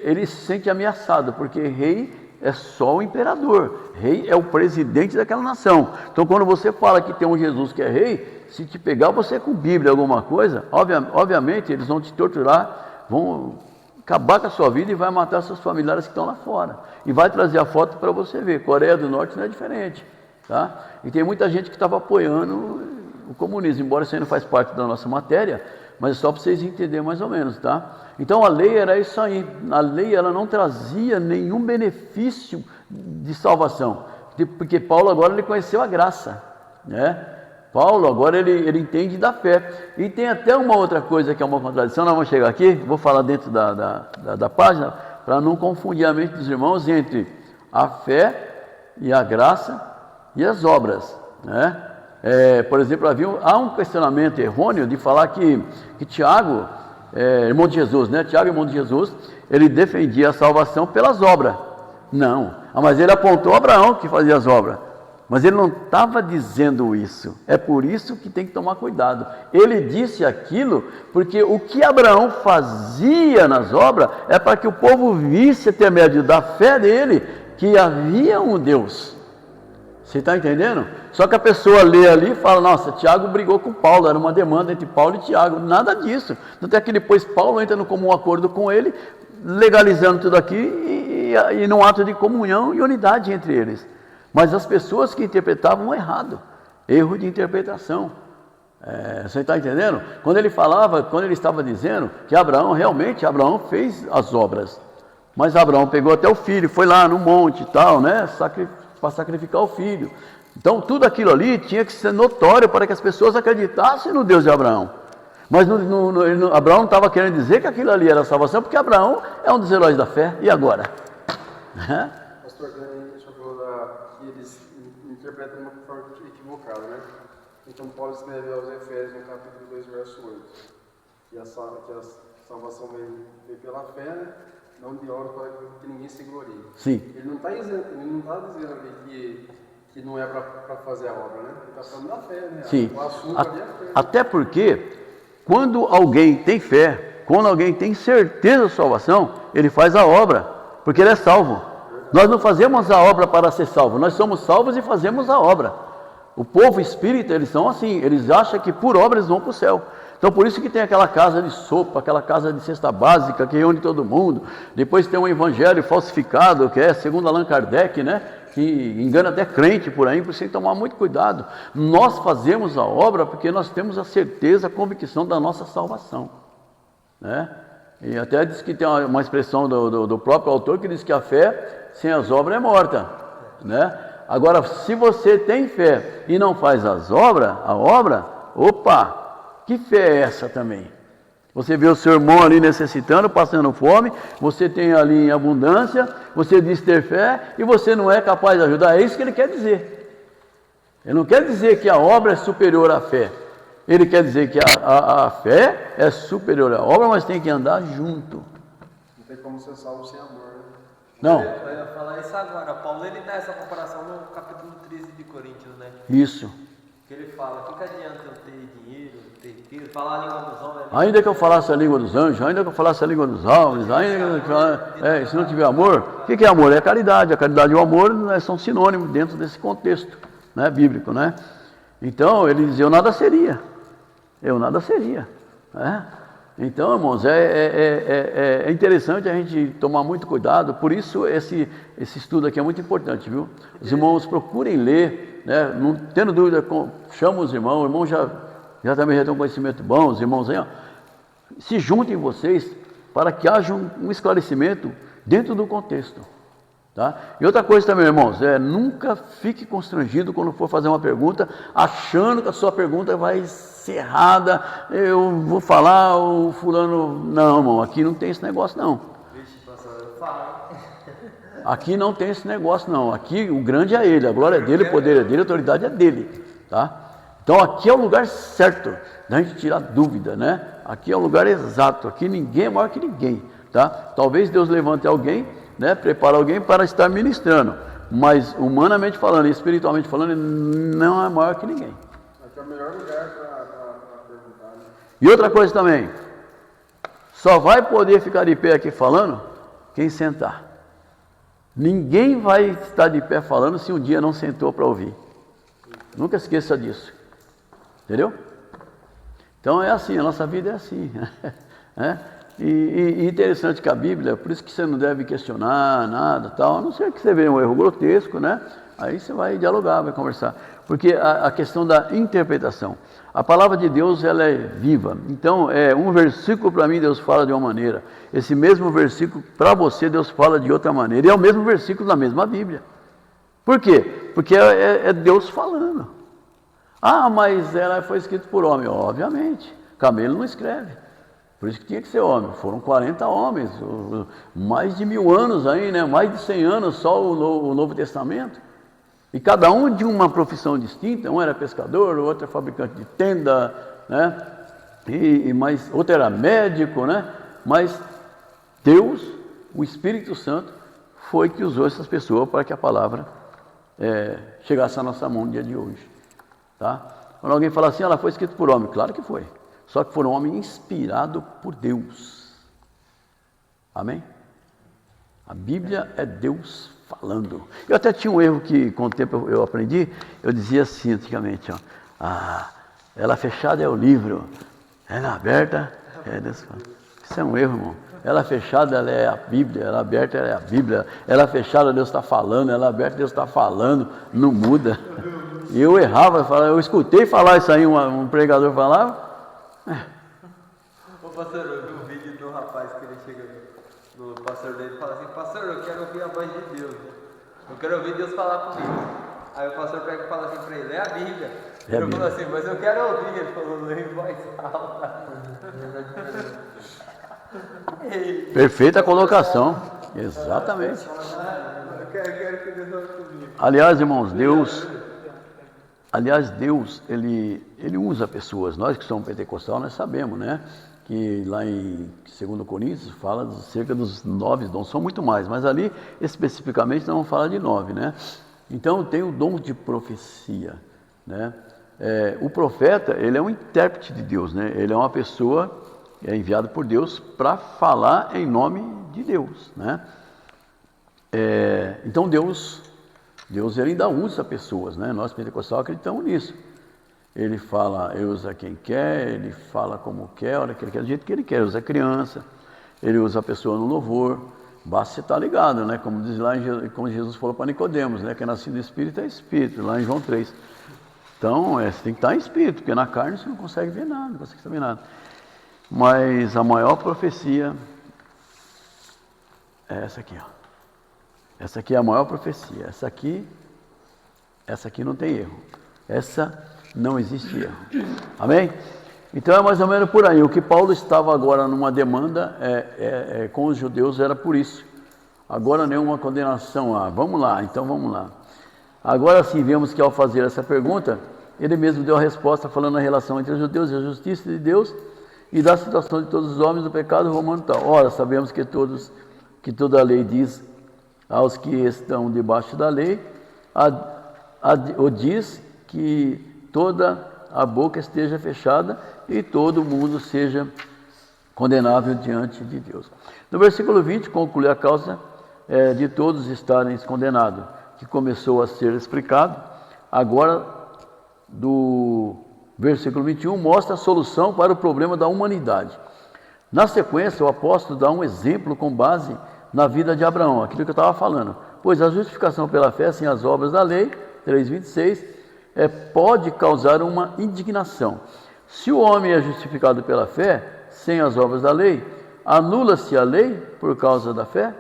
ele se sente ameaçado, porque rei é só o imperador, rei é o presidente daquela nação. Então, quando você fala que tem um Jesus que é rei, se te pegar você com Bíblia, alguma coisa, obviamente eles vão te torturar, vão acabar com a sua vida e vai matar seus familiares que estão lá fora. E vai trazer a foto para você ver. Coreia do Norte não é diferente. Tá? E tem muita gente que estava apoiando o comunismo, embora isso aí não faz parte da nossa matéria, mas é só para vocês entenderem mais ou menos. Tá? Então a lei era isso aí. A lei ela não trazia nenhum benefício de salvação. Porque Paulo agora ele conheceu a graça. Né? Paulo agora ele entende da fé. E tem até uma outra coisa que é uma contradição. Nós vamos chegar aqui, vou falar dentro da página, para não confundir a mente dos irmãos entre a fé e a graça e as obras, né? Por exemplo, há um questionamento errôneo de falar que Tiago, irmão de Jesus, né? Tiago, irmão de Jesus, ele defendia a salvação pelas obras. Não, mas ele apontou Abraão que fazia as obras. Mas ele não estava dizendo isso. É por isso que tem que tomar cuidado. Ele disse aquilo porque o que Abraão fazia nas obras é para que o povo visse, até médio da fé dele, que havia um Deus. Você está entendendo? Só que a pessoa lê ali e fala, nossa, Tiago brigou com Paulo, era uma demanda entre Paulo e Tiago. Nada disso. Tanto é que depois Paulo entra no comum acordo com ele, legalizando tudo aqui e num ato de comunhão e unidade entre eles. Mas as pessoas que interpretavam errado, erro de interpretação. Você está entendendo? Quando ele falava, quando ele estava dizendo que Abraão fez as obras. Mas Abraão pegou até o filho, foi lá no monte e tal, né? Para sacrificar o filho. Então tudo aquilo ali tinha que ser notório para que as pessoas acreditassem no Deus de Abraão. Mas Abraão não estava querendo dizer que aquilo ali era salvação, porque Abraão é um dos heróis da fé. E agora? Pastor, o senhor falou que eles interpretam de uma forma equivocada, né? Então Paulo escreveu aos Efésios no capítulo 2, verso 8, que a salvação vem pela fé, né? Não de obras para que ninguém se glorie. Sim. Ele não está dizendo ali que não é para fazer a obra, né? Ele está falando da fé, né? Sim. O assunto ali é a fé. Até porque, quando alguém tem fé, quando alguém tem certeza de salvação, ele faz a obra, porque ele é salvo. Nós não fazemos a obra para ser salvo, nós somos salvos e fazemos a obra. O povo espírita, eles são assim, eles acham que por obra eles vão para o céu. Então por isso que tem aquela casa de sopa, aquela casa de cesta básica que reúne todo mundo. Depois tem um evangelho falsificado, que é segundo Allan Kardec, né? Que engana até crente por aí, por isso tem que tomar muito cuidado. Nós fazemos a obra porque nós temos a certeza, a convicção da nossa salvação, né? E até diz que tem uma expressão do próprio autor que diz que a fé sem as obras é morta, né? Agora, se você tem fé e não faz a obra, opa, que fé é essa também? Você vê o seu irmão ali necessitando, passando fome, você tem ali em abundância, você diz ter fé e você não é capaz de ajudar. É isso que ele quer dizer. Ele não quer dizer que a obra é superior à fé. Ele quer dizer que a fé é superior à obra, mas tem que andar junto. Não tem como ser salvo sem amor, né? Não. Eu ia falar isso agora. Paulo, ele dá essa comparação no capítulo 13 de Coríntios, né? Isso. Que ele fala, o que adianta eu ter dinheiro, ter riqueza, falar a língua dos homens? Ainda que eu falasse a língua dos anjos, ainda que eu falasse a língua dos homens, ainda que eu se não tiver amor, o que é amor? É a caridade. A caridade e o amor são sinônimos dentro desse contexto, né, bíblico, né? Então ele diz, eu nada seria. Né? Então, irmãos, é interessante a gente tomar muito cuidado, por isso esse estudo aqui é muito importante, viu? Os irmãos procurem ler, né? Não tendo dúvida, chama os irmãos, o irmão já também já tem um conhecimento bom, os irmãos aí, ó, se juntem vocês para que haja um esclarecimento dentro do contexto. Tá? E outra coisa também, irmãos, nunca fique constrangido quando for fazer uma pergunta, achando que a sua pergunta vai ser errada, eu vou falar, o fulano... Não, irmão, aqui não tem esse negócio não. Vixe, pastor, eu falo. Aqui não tem esse negócio não, aqui o grande é ele, a glória é dele, o poder é dele, a autoridade é dele. Tá? Então aqui é o lugar certo da gente tirar dúvida, né? Aqui é o lugar exato, aqui ninguém é maior que ninguém. Tá? Talvez Deus levante alguém, né, prepara alguém para estar ministrando, mas humanamente falando e espiritualmente falando, ele não é maior que ninguém. Aqui é o melhor lugar para perguntar, né? E outra coisa também, só vai poder ficar de pé aqui falando quem sentar. Ninguém vai estar de pé falando se um dia não sentou para ouvir. Nunca esqueça disso. Entendeu? Então é assim, a nossa vida é assim. Né? E interessante que a Bíblia, por isso que você não deve questionar nada, tal, a não ser que você veja um erro grotesco, né? Aí você vai dialogar, vai conversar. Porque a questão da interpretação, a palavra de Deus, ela é viva. Então, um versículo para mim Deus fala de uma maneira, esse mesmo versículo para você Deus fala de outra maneira, e é o mesmo versículo da mesma Bíblia. Por quê? Porque é Deus falando. Ah, mas ela foi escrita por homem. Obviamente, camelo não escreve. Por isso que tinha que ser homem. Foram 40 homens, mais de 1000 anos aí, né? Mais de 100 anos só o Novo Testamento. E cada um de uma profissão distinta. Um era pescador, o outro era fabricante de tenda, né? Outro era médico, né? Mas Deus, o Espírito Santo, foi que usou essas pessoas para que a palavra chegasse à nossa mão no dia de hoje. Tá? Quando alguém fala assim, ela foi escrita por homem. Claro que foi. Só que foi um homem inspirado por Deus. Amém? A Bíblia é Deus falando. Eu até tinha um erro que com o tempo eu aprendi. Eu dizia assim antigamente, ó, ela fechada é o livro, ela aberta é Deus falando. Isso é um erro, irmão. Ela fechada, ela é a Bíblia, ela aberta, ela é a Bíblia. Ela fechada, Deus está falando, ela aberta, Deus está falando, não muda. E eu errava, eu escutei falar isso aí, um pregador falava. Ô pastor, eu vi um vídeo do rapaz que ele chega no pastor dele e fala assim, pastor, eu quero ouvir a voz de Deus. Eu quero ouvir Deus falar comigo. Aí o pastor pega e fala assim pra ele, é a Bíblia. Ele falou assim, mas eu quero ouvir. Ele falou, lê em voz alta. Perfeita colocação. Exatamente. Eu quero que Deus fale comigo. Aliás, irmãos, Deus, ele usa pessoas. Nós que somos pentecostal, nós sabemos, né? Que lá em 2 Coríntios fala de cerca dos 9 dons, são muito mais, mas ali especificamente não fala de 9, né? Então tem o dom de profecia, né? O profeta, ele é um intérprete de Deus, né? Ele é uma pessoa enviada por Deus para falar em nome de Deus, né? Então Deus ele ainda usa pessoas, né? Nós pentecostais acreditamos nisso. Ele fala, ele usa quem quer, ele fala como quer, a hora que ele quer, do jeito que ele quer, usa criança, ele usa a pessoa no louvor, basta você estar ligado, né? Como diz lá, como Jesus falou para Nicodemos, né? Que é nascido do Espírito é Espírito, lá em João 3. Então, você tem que estar em Espírito, porque na carne você não consegue ver nada, não consegue saber nada. Mas a maior profecia é essa aqui, ó. Essa aqui é a maior profecia, essa aqui não tem erro, essa não existe erro, amém? Então é mais ou menos por aí. O que Paulo estava agora numa demanda com os judeus era por isso. Agora nenhuma condenação, vamos lá, então vamos lá. Agora sim, vemos que ao fazer essa pergunta, ele mesmo deu a resposta falando a relação entre os judeus e a justiça de Deus e da situação de todos os homens do pecado romano e tal. Ora, sabemos que toda a lei diz aos que estão debaixo da lei, diz que toda a boca esteja fechada e todo mundo seja condenável diante de Deus. No versículo 20, conclui a causa de todos estarem condenados, que começou a ser explicado. Agora, do versículo 21, mostra a solução para o problema da humanidade. Na sequência, o apóstolo dá um exemplo com base na vida de Abraão, aquilo que eu estava falando. Pois a justificação pela fé, sem as obras da lei, 3:26, pode causar uma indignação. Se o homem é justificado pela fé, sem as obras da lei, anula-se a lei por causa da fé?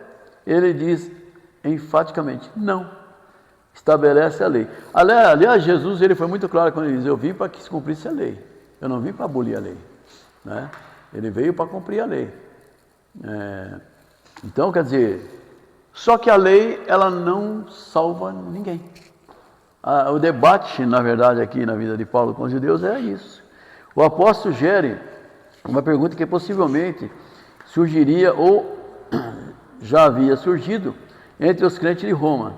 Ele diz enfaticamente, não. Estabelece a lei. Aliás, Jesus ele foi muito claro quando ele diz, eu vim para que se cumprisse a lei. Eu não vim para abolir a lei, né? Ele veio para cumprir a lei. Então, quer dizer, só que a lei, ela não salva ninguém. O debate, na verdade, aqui na vida de Paulo com os judeus é isso. O apóstolo sugere uma pergunta que possivelmente surgiria ou já havia surgido entre os crentes de Roma.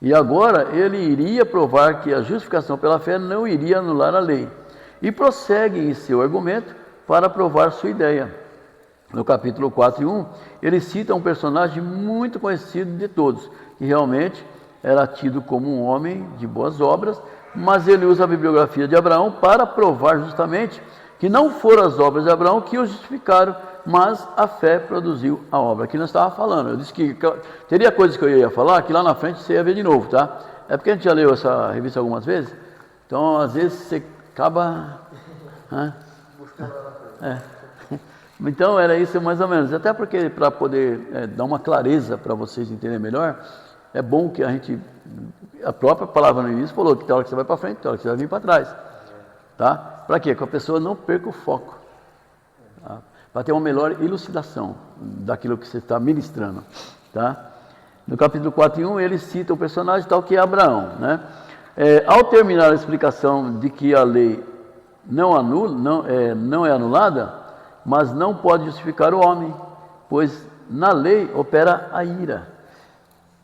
E agora ele iria provar que a justificação pela fé não iria anular a lei. E prossegue em seu argumento para provar sua ideia. No capítulo 4:1, ele cita um personagem muito conhecido de todos, que realmente era tido como um homem de boas obras, mas ele usa a bibliografia de Abraão para provar justamente que não foram as obras de Abraão que o justificaram, mas a fé produziu a obra. Aqui nós estávamos falando, eu disse que teria coisas que eu ia falar, que lá na frente você ia ver de novo, tá? É porque a gente já leu essa revista algumas vezes, então às vezes você acaba... Então era isso mais ou menos, até porque para poder dar uma clareza para vocês entenderem melhor, é bom que a própria palavra no início falou que tem hora que você vai para frente, tem hora que você vai vir para trás, tá? Para quê? Que a pessoa não perca o foco, tá? Para ter uma melhor elucidação daquilo que você está ministrando, tá? No capítulo 4:1 ele cita o personagem tal que é Abraão, né? Ao terminar a explicação de que a lei não é anulada, mas não pode justificar o homem, pois na lei opera a ira.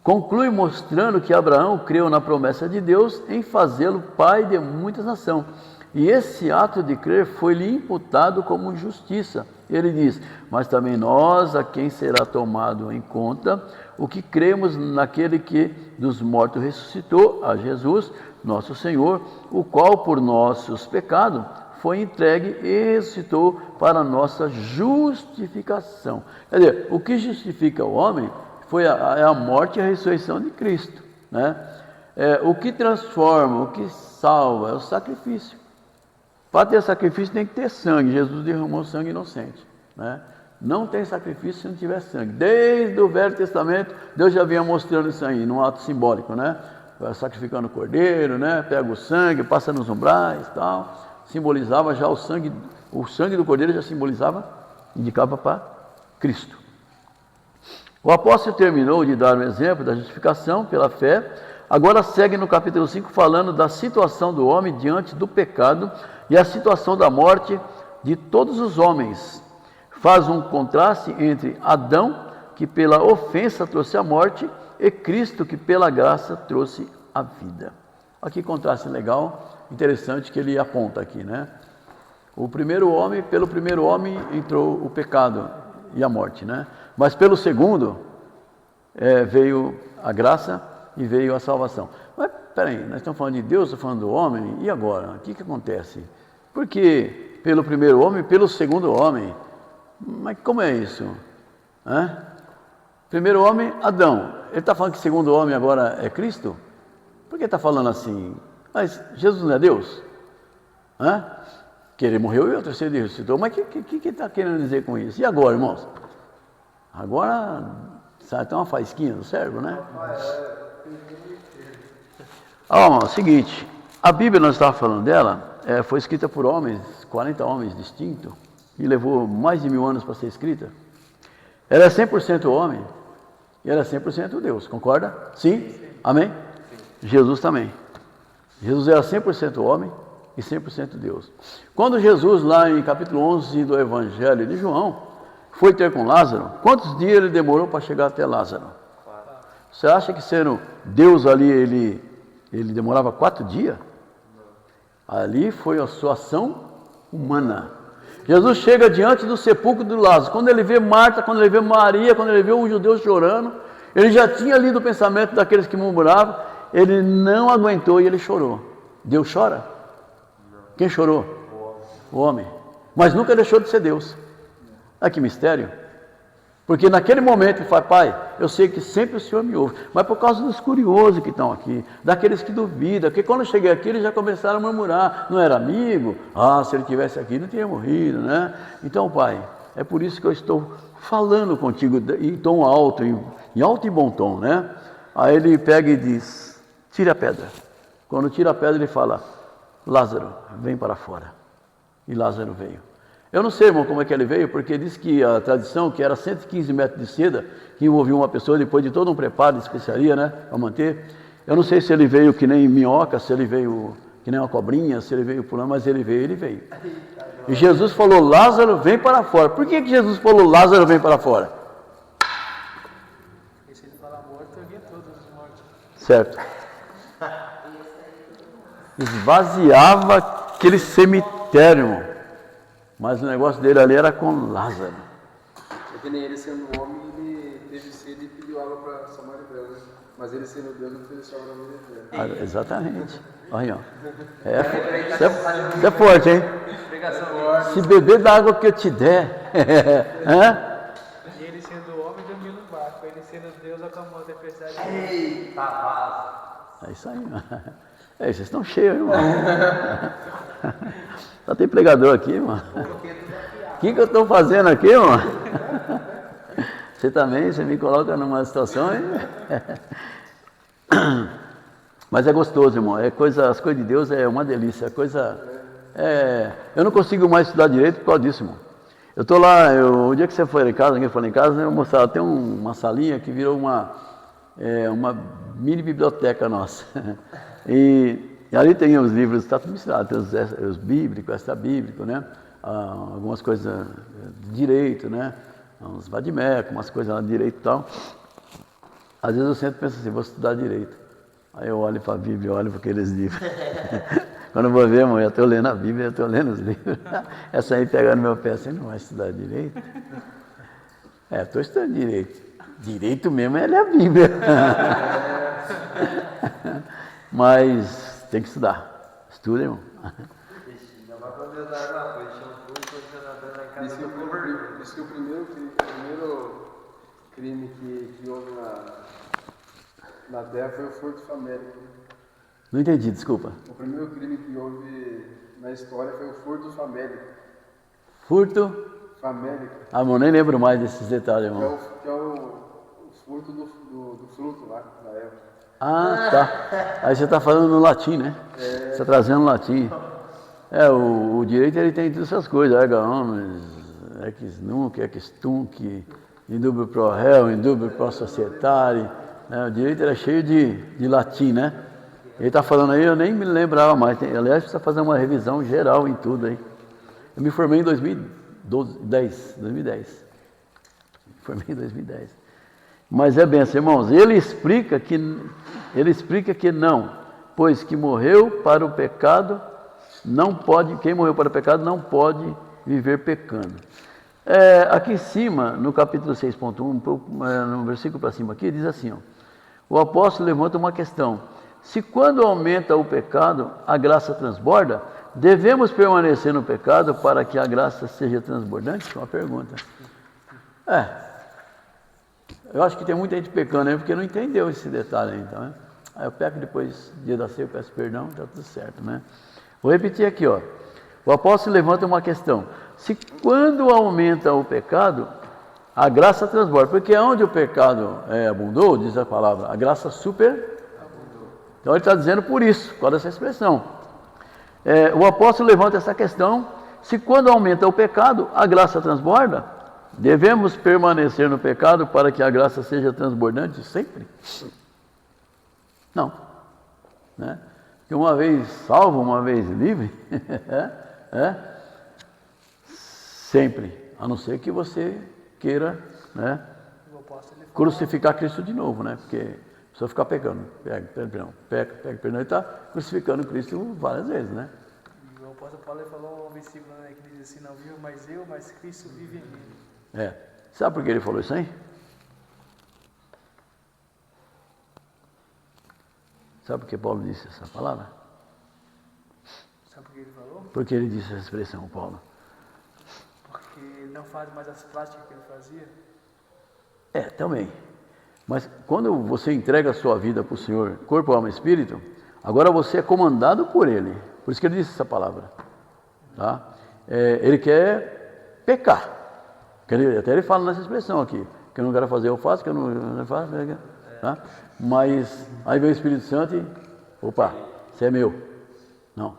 Conclui mostrando que Abraão creu na promessa de Deus em fazê-lo pai de muitas nações. E esse ato de crer foi-lhe imputado como justiça. Ele diz, mas também nós, a quem será tomado em conta, o que cremos naquele que dos mortos ressuscitou, a Jesus, nosso Senhor, o qual por nossos pecados foi entregue e ressuscitou para a nossa justificação. Quer dizer, o que justifica o homem foi a morte e a ressurreição de Cristo, né? o que transforma, o que salva é o sacrifício. Para ter sacrifício tem que ter sangue. Jesus derramou sangue inocente, né? Não tem sacrifício se não tiver sangue. Desde o Velho Testamento, Deus já vinha mostrando isso aí, num ato simbólico, né? Sacrificando o cordeiro, né? Pega o sangue, passa nos umbrais e tal. Simbolizava já o sangue do cordeiro já simbolizava, indicava para Cristo. O apóstolo terminou de dar um exemplo da justificação pela fé. Agora segue no capítulo 5 falando da situação do homem diante do pecado e a situação da morte de todos os homens. Faz um contraste entre Adão, que pela ofensa trouxe a morte, e Cristo, que pela graça trouxe a vida. Aqui contraste legal, interessante que ele aponta aqui, né? Pelo primeiro homem entrou o pecado e a morte, né? Mas pelo segundo veio a graça e veio a salvação. Mas peraí, nós estamos falando de Deus, estamos falando do homem, e agora? O que acontece? Porque pelo primeiro homem, pelo segundo homem, mas como é isso? Primeiro homem, Adão. Ele está falando que segundo homem agora é Cristo? Por que está falando assim? Mas Jesus não é Deus? Que ele morreu e o terceiro dia ressuscitou. Mas o que está querendo dizer com isso? E agora, irmãos? Agora, sabe, tem uma faísquinha no cérebro, né? Seguinte, a Bíblia, nós estávamos falando dela, foi escrita por homens, 40 homens distintos, e levou mais de 1000 anos para ser escrita. Ela é 100% homem e ela é 100% Deus, concorda? Sim? Amém? Sim. Jesus também. Jesus era 100% homem e 100% Deus. Quando Jesus, lá em capítulo 11 do Evangelho de João, foi ter com Lázaro, quantos dias ele demorou para chegar até Lázaro? 4. Você acha que sendo Deus ali, ele demorava 4 dias? Não. Ali foi a sua ação humana. Jesus chega diante do sepulcro de Lázaro. Quando ele vê Marta, quando ele vê Maria, quando ele vê os judeus chorando, ele já tinha lido o pensamento daqueles que murmuravam, ele não aguentou e ele chorou. Deus chora? Não. Quem chorou? O homem. Mas nunca deixou de ser Deus. Olha que mistério. Porque naquele momento ele fala, Pai, eu sei que sempre o Senhor me ouve, mas por causa dos curiosos que estão aqui, daqueles que duvidam, porque quando eu cheguei aqui eles já começaram a murmurar, não era amigo? Se ele tivesse aqui não teria morrido, né? Então, Pai, é por isso que eu estou falando contigo em tom alto, em alto e bom tom, né? Aí ele pega e diz, tira a pedra. Quando tira a pedra ele fala, Lázaro, vem para fora. E Lázaro veio. Eu não sei, irmão, como é que ele veio, porque diz que a tradição, que era 115 metros de seda, que envolvia uma pessoa depois de todo um preparo de especiaria, né, para manter. Eu não sei se ele veio que nem minhoca, se ele veio que nem uma cobrinha, se ele veio pulando, mas ele veio. E Jesus falou, Lázaro, vem para fora. Por que Jesus falou, Lázaro, vem para fora? Porque se ele falar morto, eu vi todos os mortos. Certo. Esvaziava aquele cemitério, irmão. Mas o negócio dele ali era com Lázaro. É que nem ele sendo homem, ele teve sede e pediu água para Samaritana, né? Mas ele sendo Deus, ele ofereceu água na vida. Exatamente. Olha, ó. Isso é forte, hein? Se beber da água que eu te der. E ele sendo homem, dormiu no barco. Ele sendo Deus, acalmou a tempestade. Eita, vaso. É isso aí. Vocês estão cheios, irmão. Só tem pregador aqui, irmão. O que eu estou fazendo aqui, irmão? Você também, você me coloca numa situação, hein? Mas é gostoso, irmão. As coisas de Deus é uma delícia. Eu não consigo mais estudar direito por causa disso, irmão. Eu estou lá, o dia que você foi lá em casa, ninguém foi lá em casa, eu mostrava, tem uma salinha que virou uma mini biblioteca nossa. E ali tem os livros, está tudo misturado, tem os bíblicos, extra-bíblico, né? Algumas coisas de direito, né? Uns vademecum, umas coisas lá de direito e tal. Às vezes eu sempre penso assim, vou estudar direito. Aí eu olho para a Bíblia, olho para aqueles livros. Quando eu vou ver, irmão, eu estou lendo a Bíblia, eu estou lendo os livros. Essa aí pegando meu pé, você não vai estudar direito? Estou estudando direito. Direito mesmo é ler a Bíblia. Mas tem que estudar. Estuda, irmão. Diz que o primeiro crime que houve na terra foi o furto famélico. Não entendi, desculpa. O primeiro crime que houve na história foi o furto famélico. Furto? Famélico. Ah, eu nem lembro mais desses detalhes, irmão. Que é o furto do fruto lá, da Eva. Ah, tá. Aí você está falando no latim, né? Você está trazendo no latim. O direito ele tem todas essas coisas, erga omnes, ex nunc, ex tunc, indubio pro réu, indubio pro societari. O direito era cheio de latim, né? Ele está falando aí, eu nem me lembrava mais. Aliás, precisa fazer uma revisão geral em tudo aí. Eu me formei em 2010. Formei em 2010. Mas é bem assim, irmãos, ele explica que não, pois que morreu para o pecado, não pode, quem morreu para o pecado não pode viver pecando. Aqui em cima, no capítulo 6.1, no versículo para cima aqui, diz assim, ó, o apóstolo levanta uma questão: se quando aumenta o pecado, a graça transborda, devemos permanecer no pecado para que a graça seja transbordante? Uma pergunta. Eu acho que tem muita gente pecando aí porque não entendeu esse detalhe aí, então, né? Aí eu peco depois, dia da ceia, eu peço perdão, está tudo certo, né? Vou repetir aqui, ó. O apóstolo levanta uma questão: se quando aumenta o pecado, a graça transborda, porque onde o pecado abundou, diz a palavra, a graça superabundou. Então ele está dizendo por isso, por causa dessa expressão. O apóstolo levanta essa questão: se quando aumenta o pecado, a graça transborda, devemos permanecer no pecado para que a graça seja transbordante sempre? Não. Né? Porque uma vez salvo, uma vez livre, sempre. A não ser que você queira, né, crucificar Cristo de novo, né? Porque a pessoa fica pecando, peca, perdão, e está crucificando Cristo várias vezes, né? E o apóstolo Paulo falou um versículo, né, que diz assim: não vivo mais eu, mas Cristo vive em mim. Sabe por que ele falou isso aí? Sabe por que Paulo disse essa palavra? Sabe por que ele falou? Por que ele disse essa expressão, Paulo? Porque ele não faz mais as práticas que ele fazia. Também. Mas quando você entrega a sua vida para o Senhor, corpo, alma e espírito, agora você é comandado por Ele. Por isso que ele disse essa palavra. Tá? Ele quer pecar. Até ele fala nessa expressão aqui: que eu não quero fazer, eu faço, que eu não faço. Tá? Mas aí vem o Espírito Santo e, opa, você é meu. Não.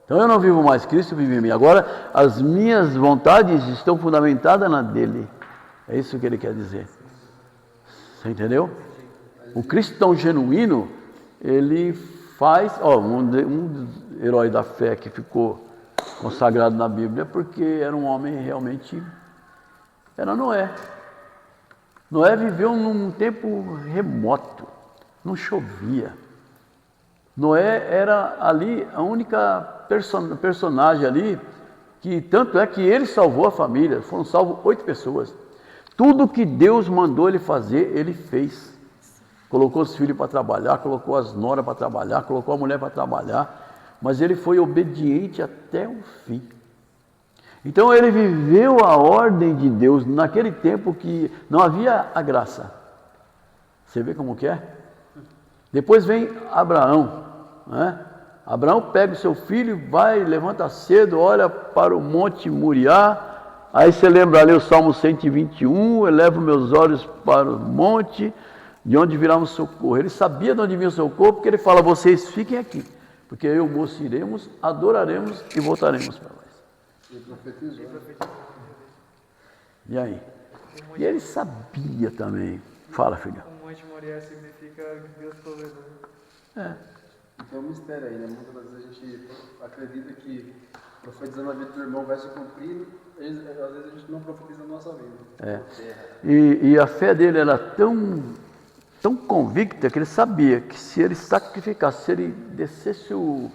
Então eu não vivo mais, Cristo vive em mim. Agora as minhas vontades estão fundamentadas na dele. É isso que ele quer dizer. Você entendeu? O cristão genuíno, ele faz, um herói da fé que ficou consagrado na Bíblia porque era um homem realmente, era Noé. Noé viveu num tempo remoto, não chovia. Noé era ali a única personagem ali, que tanto é que ele salvou a família, foram salvos 8 pessoas. Tudo que Deus mandou ele fazer, ele fez. Colocou os filhos para trabalhar, colocou as noras para trabalhar, colocou a mulher para trabalhar, mas ele foi obediente até o fim. Então ele viveu a ordem de Deus naquele tempo que não havia a graça. Você vê como que é? Depois vem Abraão, né? Abraão pega o seu filho, vai, levanta cedo, olha para o monte Moriá. Aí você lembra ali o Salmo 121, elevo meus olhos para o monte, de onde virá o socorro. Ele sabia de onde vinha o socorro, porque ele fala: vocês fiquem aqui, porque eu e o moço iremos, adoraremos e voltaremos para nós. Ele profetizou. E aí? E ele sabia também. Fala, filha. O monte Moriá significa Deus provedor. Então é um mistério aí, né? Muitas vezes a gente acredita que profetizando a vida do irmão vai se cumprir, às vezes a gente não profetiza a nossa vida. E a fé dele era tão convicta que ele sabia que se ele sacrificasse, se ele descesse o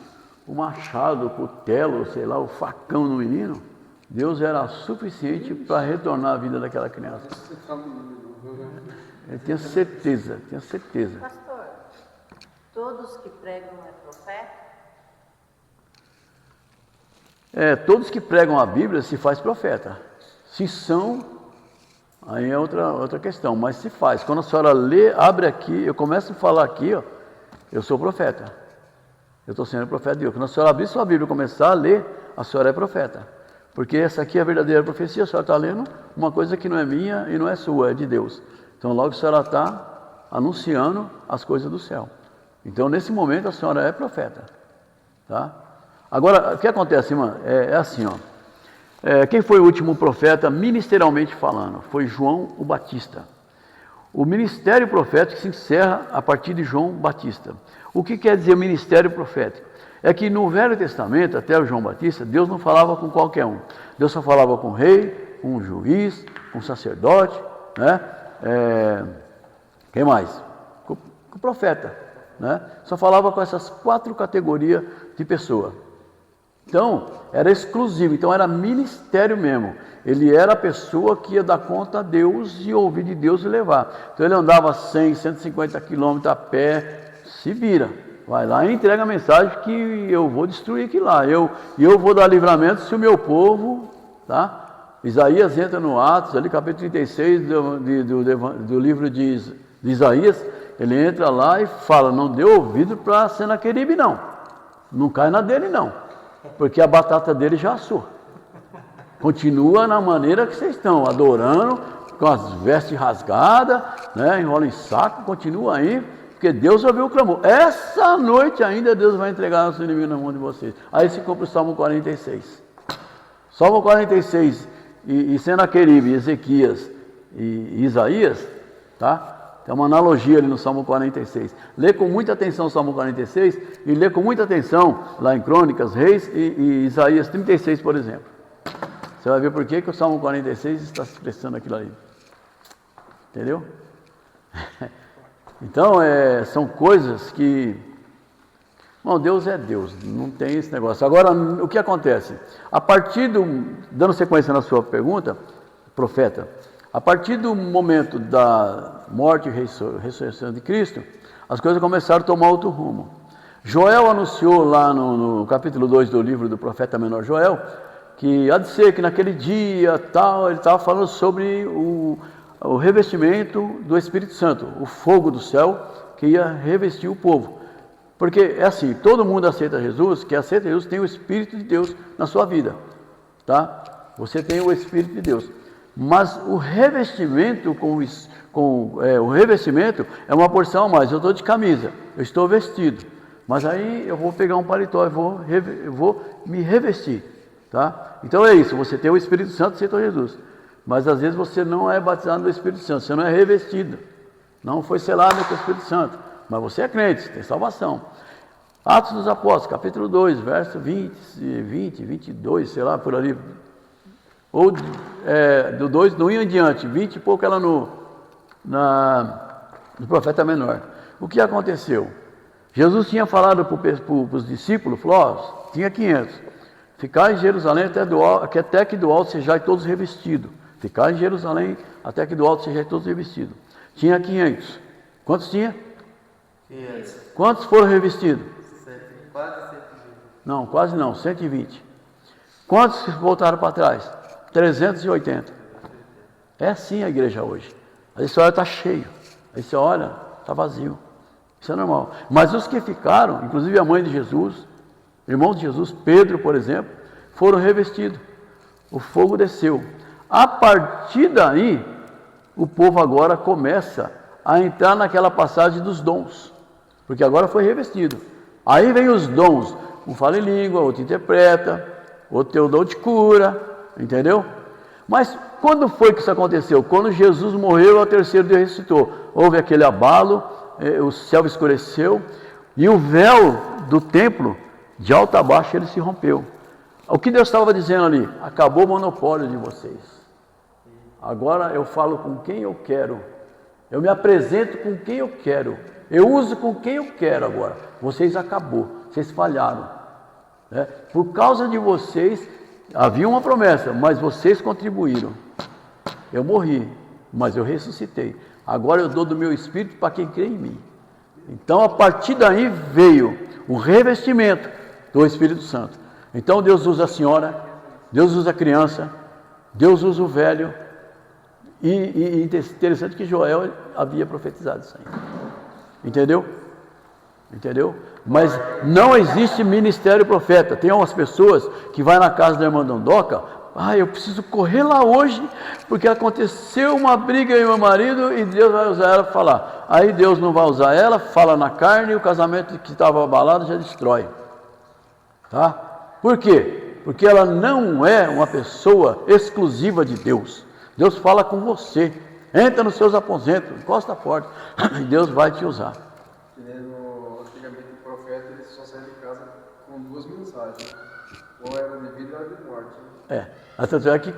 machado, o cutelo, sei lá, o facão no menino, Deus era suficiente para retornar a vida daquela criança. Eu tinha certeza. Pastor, todos que pregam é profeta? Todos que pregam a Bíblia se faz profeta. Se são aí é outra questão, mas se faz. Quando a senhora lê, abre aqui, eu começo a falar aqui, ó, eu sou profeta. Eu estou sendo profeta de Deus. Quando a senhora abrir sua Bíblia e começar a ler, a senhora é profeta. Porque essa aqui é a verdadeira profecia, a senhora está lendo uma coisa que não é minha e não é sua, é de Deus. Então logo a senhora está anunciando as coisas do céu. Então nesse momento a senhora é profeta. Tá? Agora, o que acontece, irmã? É assim, ó. Quem foi o último profeta ministerialmente falando? Foi João o Batista. O ministério profético se encerra a partir de João Batista. O que quer dizer ministério profético? É que no Velho Testamento, até o João Batista, Deus não falava com qualquer um. Deus só falava com o rei, com o juiz, com o sacerdote, né? Quem mais? Com o profeta, né? Só falava com essas 4 categorias de pessoa. Então, era exclusivo, então era ministério mesmo. Ele era a pessoa que ia dar conta a Deus e ouvir de Deus e levar. Então ele andava 100, 150 quilômetros a pé, se vira. Vai lá e entrega a mensagem que eu vou destruir aquilo lá. Eu vou dar livramento se o meu povo, tá? Isaías entra no Atos, ali capítulo 36 do livro de Isaías, ele entra lá e fala, não dê ouvido para Senaqueribe não. Não cai na dele não. Porque a batata dele já assou. Continua na maneira que vocês estão, adorando, com as vestes rasgadas, né, enrola em saco, continua aí, porque Deus ouviu o clamor. Essa noite ainda Deus vai entregar os inimigos na mão de vocês. Aí se compra o Salmo 46. Salmo 46 e Senaqueribe, Ezequias e Isaías, tá? Tem uma analogia ali no Salmo 46. Lê com muita atenção o Salmo 46 e lê com muita atenção lá em Crônicas, Reis e Isaías 36, por exemplo. Você vai ver por que o Salmo 46 está se expressando aquilo ali. Entendeu? Então, são coisas que... Bom, Deus é Deus, não tem esse negócio. Agora, o que acontece? A partir dando sequência na sua pergunta, profeta, a partir do momento da morte e ressurreição de Cristo, as coisas começaram a tomar outro rumo. Joel anunciou lá no capítulo 2 do livro do profeta menor Joel, que há de ser que naquele dia tal, ele estava falando sobre o revestimento do Espírito Santo, o fogo do céu que ia revestir o povo. Porque é assim, todo mundo aceita Jesus, que aceita Jesus tem o Espírito de Deus na sua vida, tá? Você tem o Espírito de Deus. Mas o revestimento o revestimento é uma porção a mais. Eu estou de camisa, eu estou vestido, mas aí eu vou pegar um paletó e vou me revestir, tá? Então é isso, você tem o Espírito Santo, aceitou Jesus, mas às vezes você não é batizado no Espírito Santo, você não é revestido, não foi selado com o Espírito Santo, mas você é crente, tem salvação. Atos dos Apóstolos, capítulo 2, verso 20, 22, sei lá, por ali, ou do 2 do 1 em diante, 20 e pouco ela no profeta menor. O que aconteceu? Jesus tinha falado para os discípulos, falou, tinha 500, ficar em Jerusalém até que do alto sejais todos revestidos. Ficar em Jerusalém até que do alto sejais todos revestidos. Tinha 500. Quantos tinha? 500. Quantos foram revestidos? Quase 120. Não, quase não, 120. Quantos voltaram para trás? 380. É assim a igreja hoje. Aí você olha, está cheio. Aí você olha, está vazio. Isso é normal. Mas os que ficaram, inclusive a mãe de Jesus, irmãos de Jesus, Pedro, por exemplo, foram revestidos. O fogo desceu. A partir daí, o povo agora começa a entrar naquela passagem dos dons. Porque agora foi revestido. Aí vem os dons. Um fala em língua, outro interpreta, outro tem o dom de cura, entendeu? Mas quando foi que isso aconteceu? Quando Jesus morreu, ao terceiro dia ressuscitou. Houve aquele abalo, o céu escureceu e o véu do templo, de alto a baixo, ele se rompeu. O que Deus estava dizendo ali? Acabou o monopólio de vocês. Agora eu falo com quem eu quero. Eu me apresento com quem eu quero. Eu uso com quem eu quero agora. Vocês acabou. Vocês falharam. Né? Por causa de vocês, havia uma promessa, mas vocês contribuíram. Eu morri, mas eu ressuscitei. Agora eu dou do meu Espírito para quem crê em mim. Então, a partir daí veio o revestimento do Espírito Santo. Então, Deus usa a senhora, Deus usa a criança, Deus usa o velho E interessante que Joel havia profetizado isso aí. Entendeu? Entendeu? Mas não existe ministério profeta. Tem umas pessoas que vai na casa da irmã Dondoca, eu preciso correr lá hoje, porque aconteceu uma briga em meu marido e Deus vai usar ela para falar. Aí Deus não vai usar ela, fala na carne e o casamento que estava abalado já destrói. Tá? Por quê? Porque ela não é uma pessoa exclusiva de Deus. Deus fala com você. Entra nos seus aposentos, encosta a porta e Deus vai te usar. Antigamente o profeta ele só saía de casa com duas mensagens. Ou era de vida ou era de morte. Tanto é que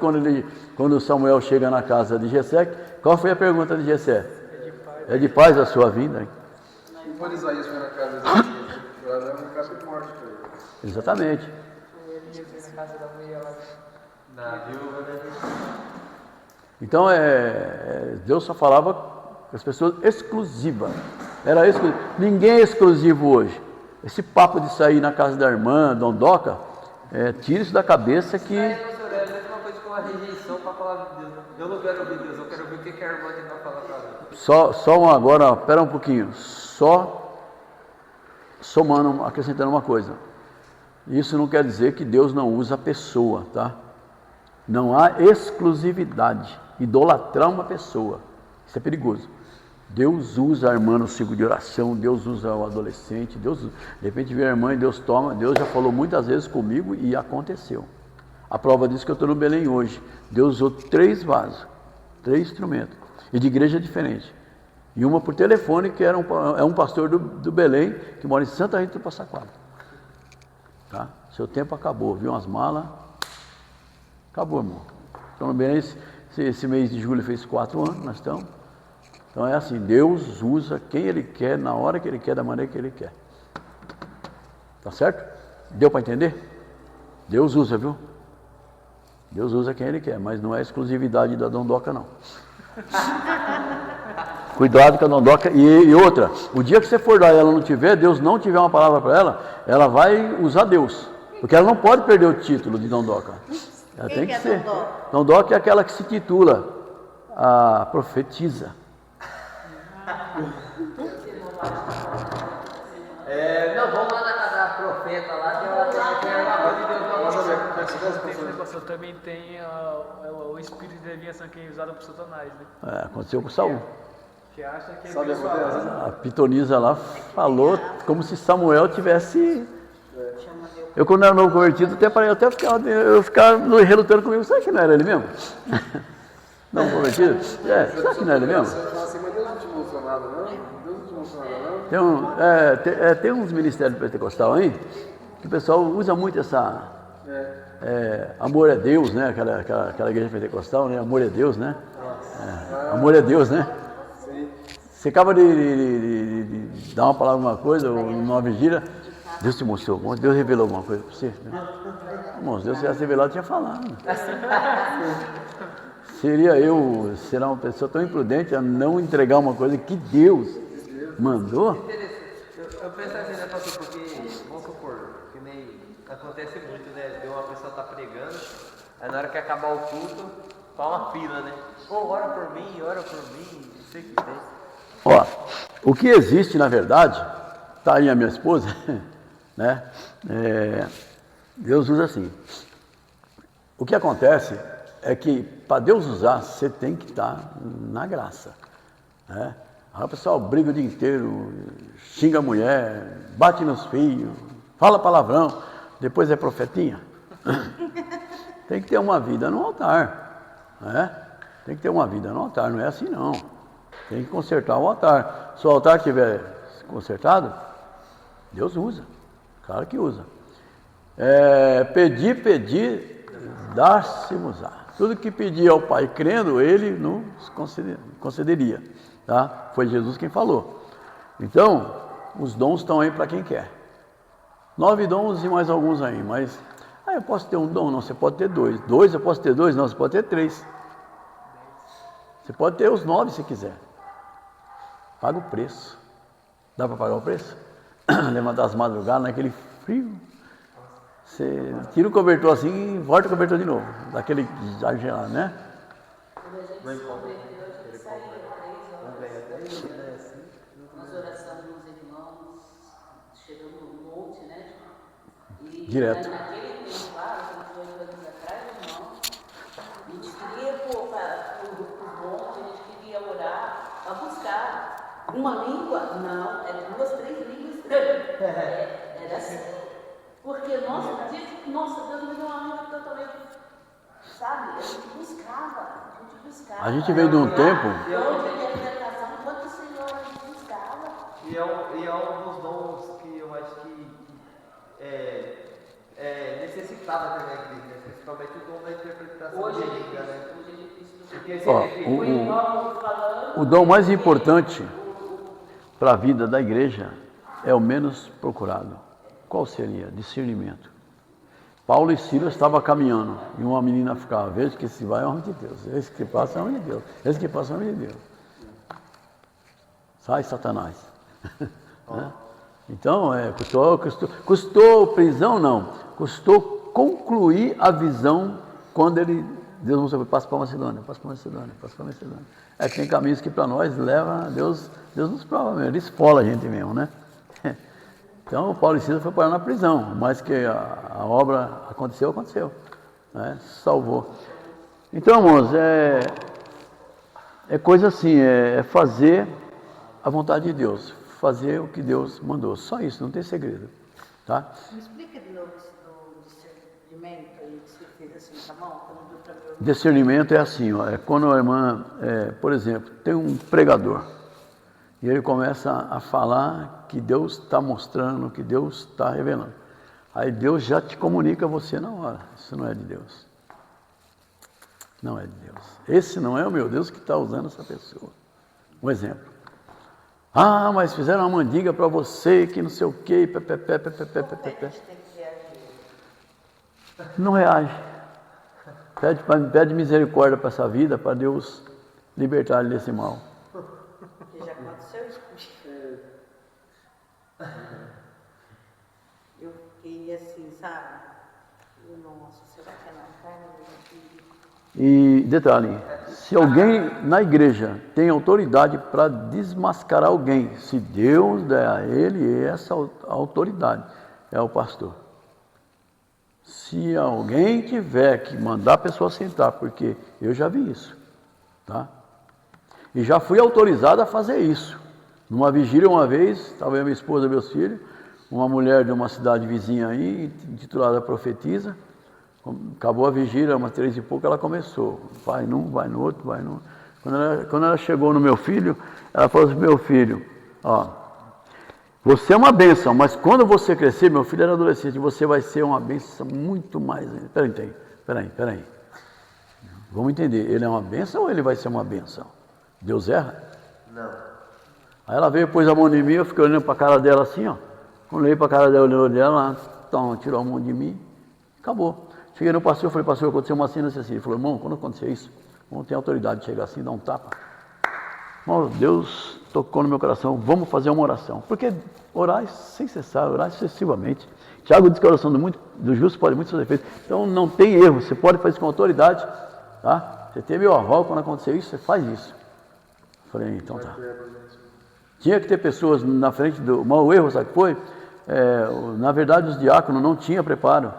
quando Samuel chega na casa de Jessé, qual foi a pergunta de Jessé? É de paz a sua vinda? E quando Isaías foi na casa de Isaías, era uma casa de morte para ele. Exatamente. Na viúva, né? Então Deus só falava com as pessoas exclusivas. Era exclusivo. Ninguém é exclusivo hoje. Esse papo de sair na casa da irmã, Dondoca, tira isso da cabeça que. É a mesma coisa com a rejeição para a palavra de Deus. Eu não quero ouvir Deus, eu quero ouvir o que a irmã tem para falar para mim. Só agora, espera um pouquinho. Só somando, acrescentando uma coisa. Isso não quer dizer que Deus não usa a pessoa, tá? Não há exclusividade. Idolatrar uma pessoa. Isso é perigoso. Deus usa a irmã no ciclo de oração, Deus usa o adolescente, Deus, de repente vem a irmã e Deus toma. Deus já falou muitas vezes comigo e aconteceu. A prova disso que eu estou no Belém hoje. Deus usou 3 vasos, 3 instrumentos, e de igreja diferente. E uma por telefone, que é um pastor do Belém, que mora em Santa Rita do Passa Quatro. Tá? Seu tempo acabou, viu umas malas? Acabou, irmão. Então no Belém, esse mês de julho fez 4 anos, nós estamos. Então é assim, Deus usa quem Ele quer, na hora que Ele quer, da maneira que Ele quer. Tá certo? Deu para entender? Deus usa, viu? Deus usa quem Ele quer, mas não é exclusividade da Dondoca, não. Cuidado com a Dondoca. E outra, o dia que você for lá e ela não tiver, Deus não tiver uma palavra para ela vai usar Deus. Porque ela não pode perder o título de Dondoca. Ela tem que ser. Dondoca é aquela que se titula a profetisa. Não, vamos lá na casa da profeta lá, que ela tem a voz de Deus. Eu também tem o espírito de adivinhação que é usado por Satanás, né? Aconteceu com Saul. Que acha que Sabe A pitonisa lá falou como se Samuel tivesse. Eu, quando era novo convertido, eu ficava relutando comigo. Será que não era ele mesmo? Não convertido? Será que não era ele mesmo? Você fala assim, mas Deus não te mostrou nada, não? Deus não te mostrou nada, não? Tem uns ministérios pentecostal aí que o pessoal usa muito essa. Amor é Deus, né? Aquela igreja pentecostal, né? Amor é Deus, né? Amor é Deus, né? Você acaba de dar uma palavra, alguma coisa, ou numa vigília, Deus te mostrou, Deus revelou alguma coisa para você. Né? Irmãos, Deus tivesse revelado, tinha falado. Será uma pessoa tão imprudente a não entregar uma coisa que Deus mandou? Eu penso assim, né, pastor, porque, vamos supor, que nem acontece muito, né, de uma pessoa tá pregando, aí na hora que acabar o culto, faz uma fila, né? Ora por mim, não sei o que tem. Ó, o que existe na verdade, tá aí a minha esposa, né? Deus usa assim. O que acontece é que para Deus usar, você tem que estar na graça. Né? Aí o pessoal briga o dia inteiro, xinga a mulher, bate nos filhos, fala palavrão, depois é profetinha. Tem que ter uma vida no altar. Né? Tem que ter uma vida no altar, não é assim não. Tem que consertar o altar. Se o altar estiver consertado, Deus usa. Claro que usa. Pedir, dar-se-vos-á. Tudo que pedir ao Pai crendo, Ele nos concederia. Tá? Foi Jesus quem falou. Então, os dons estão aí para quem quer. 9 dons e mais alguns aí. Mas, eu posso ter um dom? Não, você pode ter 2. 2, eu posso ter 2? Não, você pode ter 3. Você pode ter os 9 se quiser. Paga o preço. Dá para pagar o preço? Levantar as madrugadas naquele frio. Você tira o cobertor assim e volta o cobertor de novo. Daquele ar gelado, né? gente Não se encontra. converteu, a gente Ele saía Não 3 vem horas. até ele, né? Assim. Nós orações com os irmãos, chegamos no monte, né? E Direto. naquele tempo lá, 28 anos atrás, irmão, a gente queria pôr para os montes, a gente queria orar para buscar uma língua. Não, era 2, 3 línguas estranhas. Era assim. Porque nossa, Deus me deu uma língua totalmente, sabe? A gente buscava. A gente veio de um tempo. Onde interpretação, quanto o Senhor a gente buscava. E é um dos dons que eu acho que é necessitada também aqui, né? Principalmente o dom da interpretação Hoje é bíblica, né? difícil, hoje é difícil. Porque Ó, O irmão falando. o dom mais importante para a vida da igreja é o menos procurado. Qual seria? Discernimento. Paulo e Silas estavam caminhando e uma menina ficava, veja que esse vai é homem de Deus, esse que passa é homem de Deus, esse que passa é homem de Deus. Sai, Satanás. Né? Então, custou prisão não, custou concluir a visão quando Deus mostrou, passa para Macedônia, passa para Macedônia, passa para Macedônia. É que tem caminhos que para nós leva, Deus nos prova mesmo, Ele esfola a gente mesmo, né? Então, o Paulo e Silas foi parar na prisão, mas que a obra aconteceu, né? Salvou. Então, irmãos, é coisa assim, é fazer a vontade de Deus, fazer o que Deus mandou, só isso, não tem segredo, tá? Me explica de novo isso do discernimento aí que você fez assim com a mão, que não deu para ver. Discernimento é assim, ó, é quando a irmã, por exemplo, tem um pregador, e ele começa a falar que Deus está mostrando, que Deus está revelando. Aí Deus já te comunica a você na hora. Isso não é de Deus. Não é de Deus. Esse não é o meu Deus que está usando essa pessoa. Um exemplo. Ah, mas fizeram uma mandiga para você, que não sei o quê, Como é que a gente tem que reagir? Não reage. Pede misericórdia para essa vida, para Deus libertar ele desse mal. Porque já aconteceu isso comigo. Eu fiquei assim, sabe? Nossa, será que é na carne ou no espírito? E detalhe, se alguém na igreja tem autoridade para desmascarar alguém, se Deus der a ele essa autoridade, é o pastor. Se alguém tiver que mandar a pessoa sentar, porque eu já vi isso, tá? E já fui autorizado a fazer isso. Numa vigília uma vez, estava eu, minha esposa e meus filhos, uma mulher de uma cidade vizinha aí, intitulada Profetiza. Acabou a vigília, umas 3 e pouco, ela começou. Vai num, vai no outro, vai no... Quando ela chegou no meu filho, ela falou assim, meu filho, ó, você é uma bênção, mas quando você crescer, meu filho era adolescente, você vai ser uma bênção muito mais... Peraí. Vamos entender, ele é uma bênção ou ele vai ser uma bênção? Deus erra? Não. Aí ela veio, pôs a mão em mim, eu fiquei olhando para a cara dela assim, ó. Quando olhei para a cara dela, olhou dela, então, tirou a mão de mim, acabou. Cheguei no pastor, falei, pastor, aconteceu uma cena assim. Ele falou, irmão, quando acontecer isso, não tem autoridade de chegar assim, dar um tapa. Irmão, Deus tocou no meu coração, vamos fazer uma oração. Porque orar sem cessar, orar excessivamente. Tiago diz que a oração do justo pode muito ser feita. Então não tem erro, você pode fazer isso com autoridade, tá? Você teve o aval, quando acontecer isso, você faz isso. Falei, então tá. Tinha que ter pessoas na frente do... Mas o erro, sabe o que foi? Na verdade, os diáconos não tinham preparo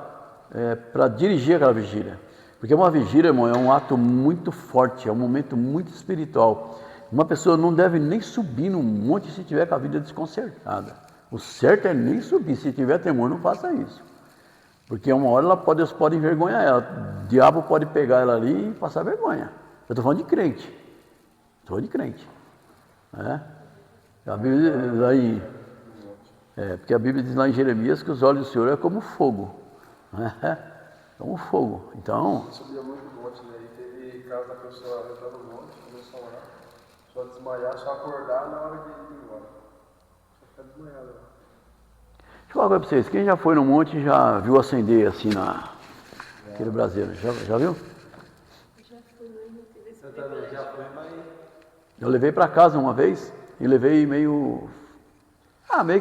para dirigir aquela vigília. Porque uma vigília, irmão, é um ato muito forte, é um momento muito espiritual. Uma pessoa não deve nem subir num monte se tiver com a vida desconcertada. O certo é nem subir. Se tiver temor, não faça isso. Porque uma hora Deus pode envergonhar ela. O diabo pode pegar ela ali e passar vergonha. Eu estou falando de crente. Né? A Bíblia diz aí, porque a Bíblia diz lá em Jeremias que os olhos do Senhor é como fogo. Né? Como fogo. Então... Eu subia muito monte, né? E teve caso da pessoa entrar no monte, começou a orar, só desmaiar, só acordar na hora de ir embora. Só ficar desmaiado. Deixa eu falar para vocês, quem já foi no monte já viu acender assim naquele braseiro? Já viu? Eu também já fui, mas... Eu levei para casa uma vez e levei meio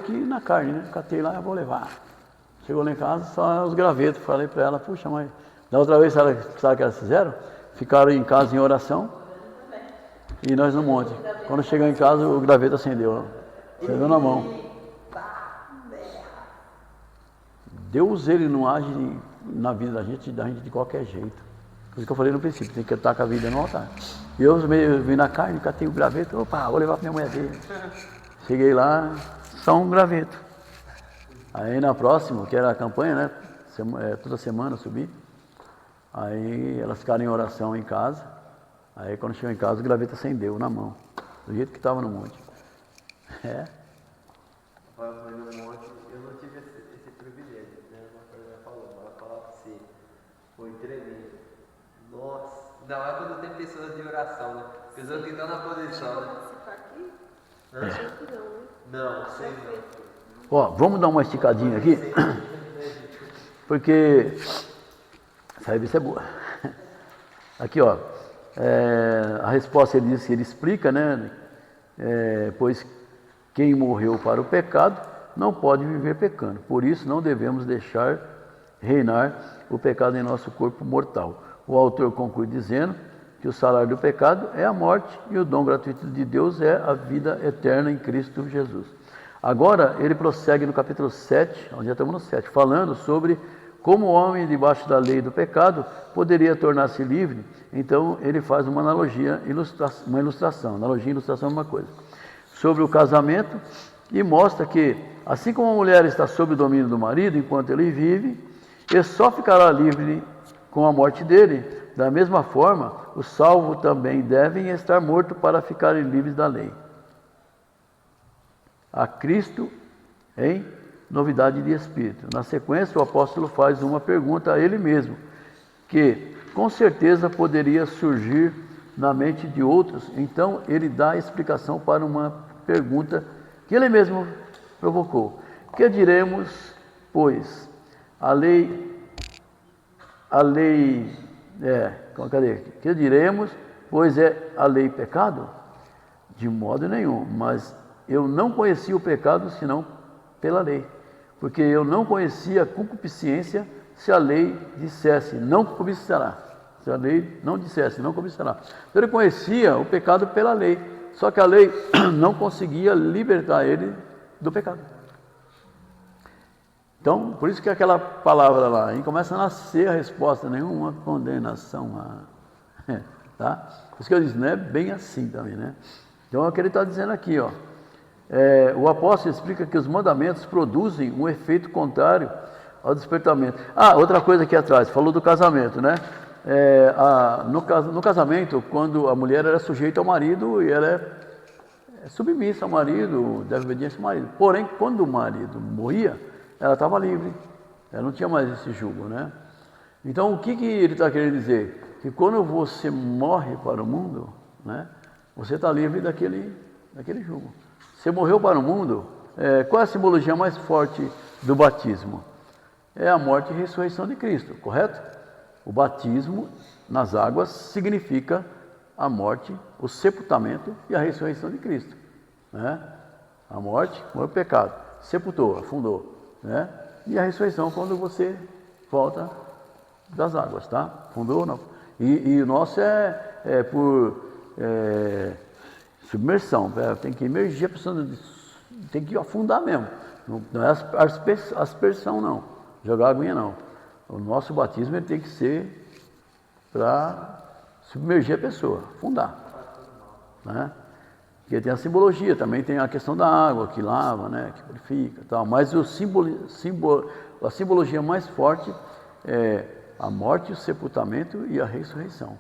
que na carne, né? Catei lá, eu vou levar. Chegou lá em casa, só os gravetos. Falei para ela, puxa, mas da outra vez, sabe o que elas fizeram? Ficaram em casa em oração e nós no monte. Quando chegou em casa, o graveto acendeu. Acendeu na mão. Deus, ele não age na vida da gente de qualquer jeito. Por isso que eu falei no princípio, tem que estar com a vida no altar. E eu vim na carne, catei o graveto, opa, vou levar para minha mulher dele. Cheguei lá, só um graveto. Aí na próxima, que era a campanha, né? Toda semana eu subi. Aí elas ficaram em oração em casa. Aí quando chegou em casa, o graveto acendeu na mão, do jeito que estava no monte. É. Foi no monte, eu não tive esse privilégio, né? Uma coisa ela falou, ela falava pra você, foi tremendo. Nossa, ainda mais quando tem pessoas de oração, né? Pessoas que estão na posição, né? Não, sei não. Ó, vamos dar uma esticadinha aqui, porque essa revista é boa. Aqui, ó, a resposta ele diz que ele explica, né? Pois quem morreu para o pecado não pode viver pecando. Por isso não devemos deixar reinar o pecado em nosso corpo mortal. O autor conclui dizendo que o salário do pecado é a morte e o dom gratuito de Deus é a vida eterna em Cristo Jesus. Agora ele prossegue no capítulo 7, onde já estamos no 7, falando sobre como o homem debaixo da lei do pecado poderia tornar-se livre. Então ele faz uma analogia, uma ilustração. Analogia e ilustração é uma coisa. Sobre o casamento e mostra que, assim como a mulher está sob o domínio do marido enquanto ele vive, ele só ficará livre com a morte dele. Da mesma forma, os salvos também devem estar mortos para ficarem livres da lei. A Cristo em novidade de espírito. Na sequência, o apóstolo faz uma pergunta a ele mesmo, que com certeza poderia surgir na mente de outros. Então, ele dá a explicação para uma pergunta que ele mesmo provocou. Que diremos, pois? Que diremos, pois é a lei pecado? De modo nenhum, mas eu não conhecia o pecado senão pela lei, porque eu não conhecia a concupiscência se a lei dissesse, não cobiçará. Se a lei não dissesse, não cobiçará. Então ele conhecia o pecado pela lei, só que a lei não conseguia libertar ele do pecado. Então, por isso que aquela palavra lá, aí começa a nascer a resposta, nenhuma condenação. Tá? Por isso que eu disse, não é bem assim também, né? Então é o que ele está dizendo aqui, ó. O apóstolo explica que os mandamentos produzem um efeito contrário ao despertamento. Outra coisa aqui atrás, falou do casamento, né? No casamento, quando a mulher era sujeita ao marido e ela é submissa ao marido, deve obediência ao marido. Porém, quando o marido morria, ela estava livre, ela não tinha mais esse jugo, né? Então, o que ele está querendo dizer? Que quando você morre para o mundo, né, você está livre daquele jugo. Você morreu para o mundo, qual é a simbologia mais forte do batismo? É a morte e ressurreição de Cristo, correto? O batismo nas águas significa a morte, o sepultamento e a ressurreição de Cristo, né? A morte, o pecado, sepultou, afundou, né? E a ressurreição quando você volta das águas, tá? Afundou, não. E o nosso é por submersão, tem que emergir, a pessoa tem que afundar mesmo, não é aspersão não, jogar aguinha não. O nosso batismo ele tem que ser para submergir a pessoa, afundar, né? Porque tem a simbologia, também tem a questão da água que lava, né, que purifica, tal. Mas a simbologia mais forte é a morte, o sepultamento e a ressurreição,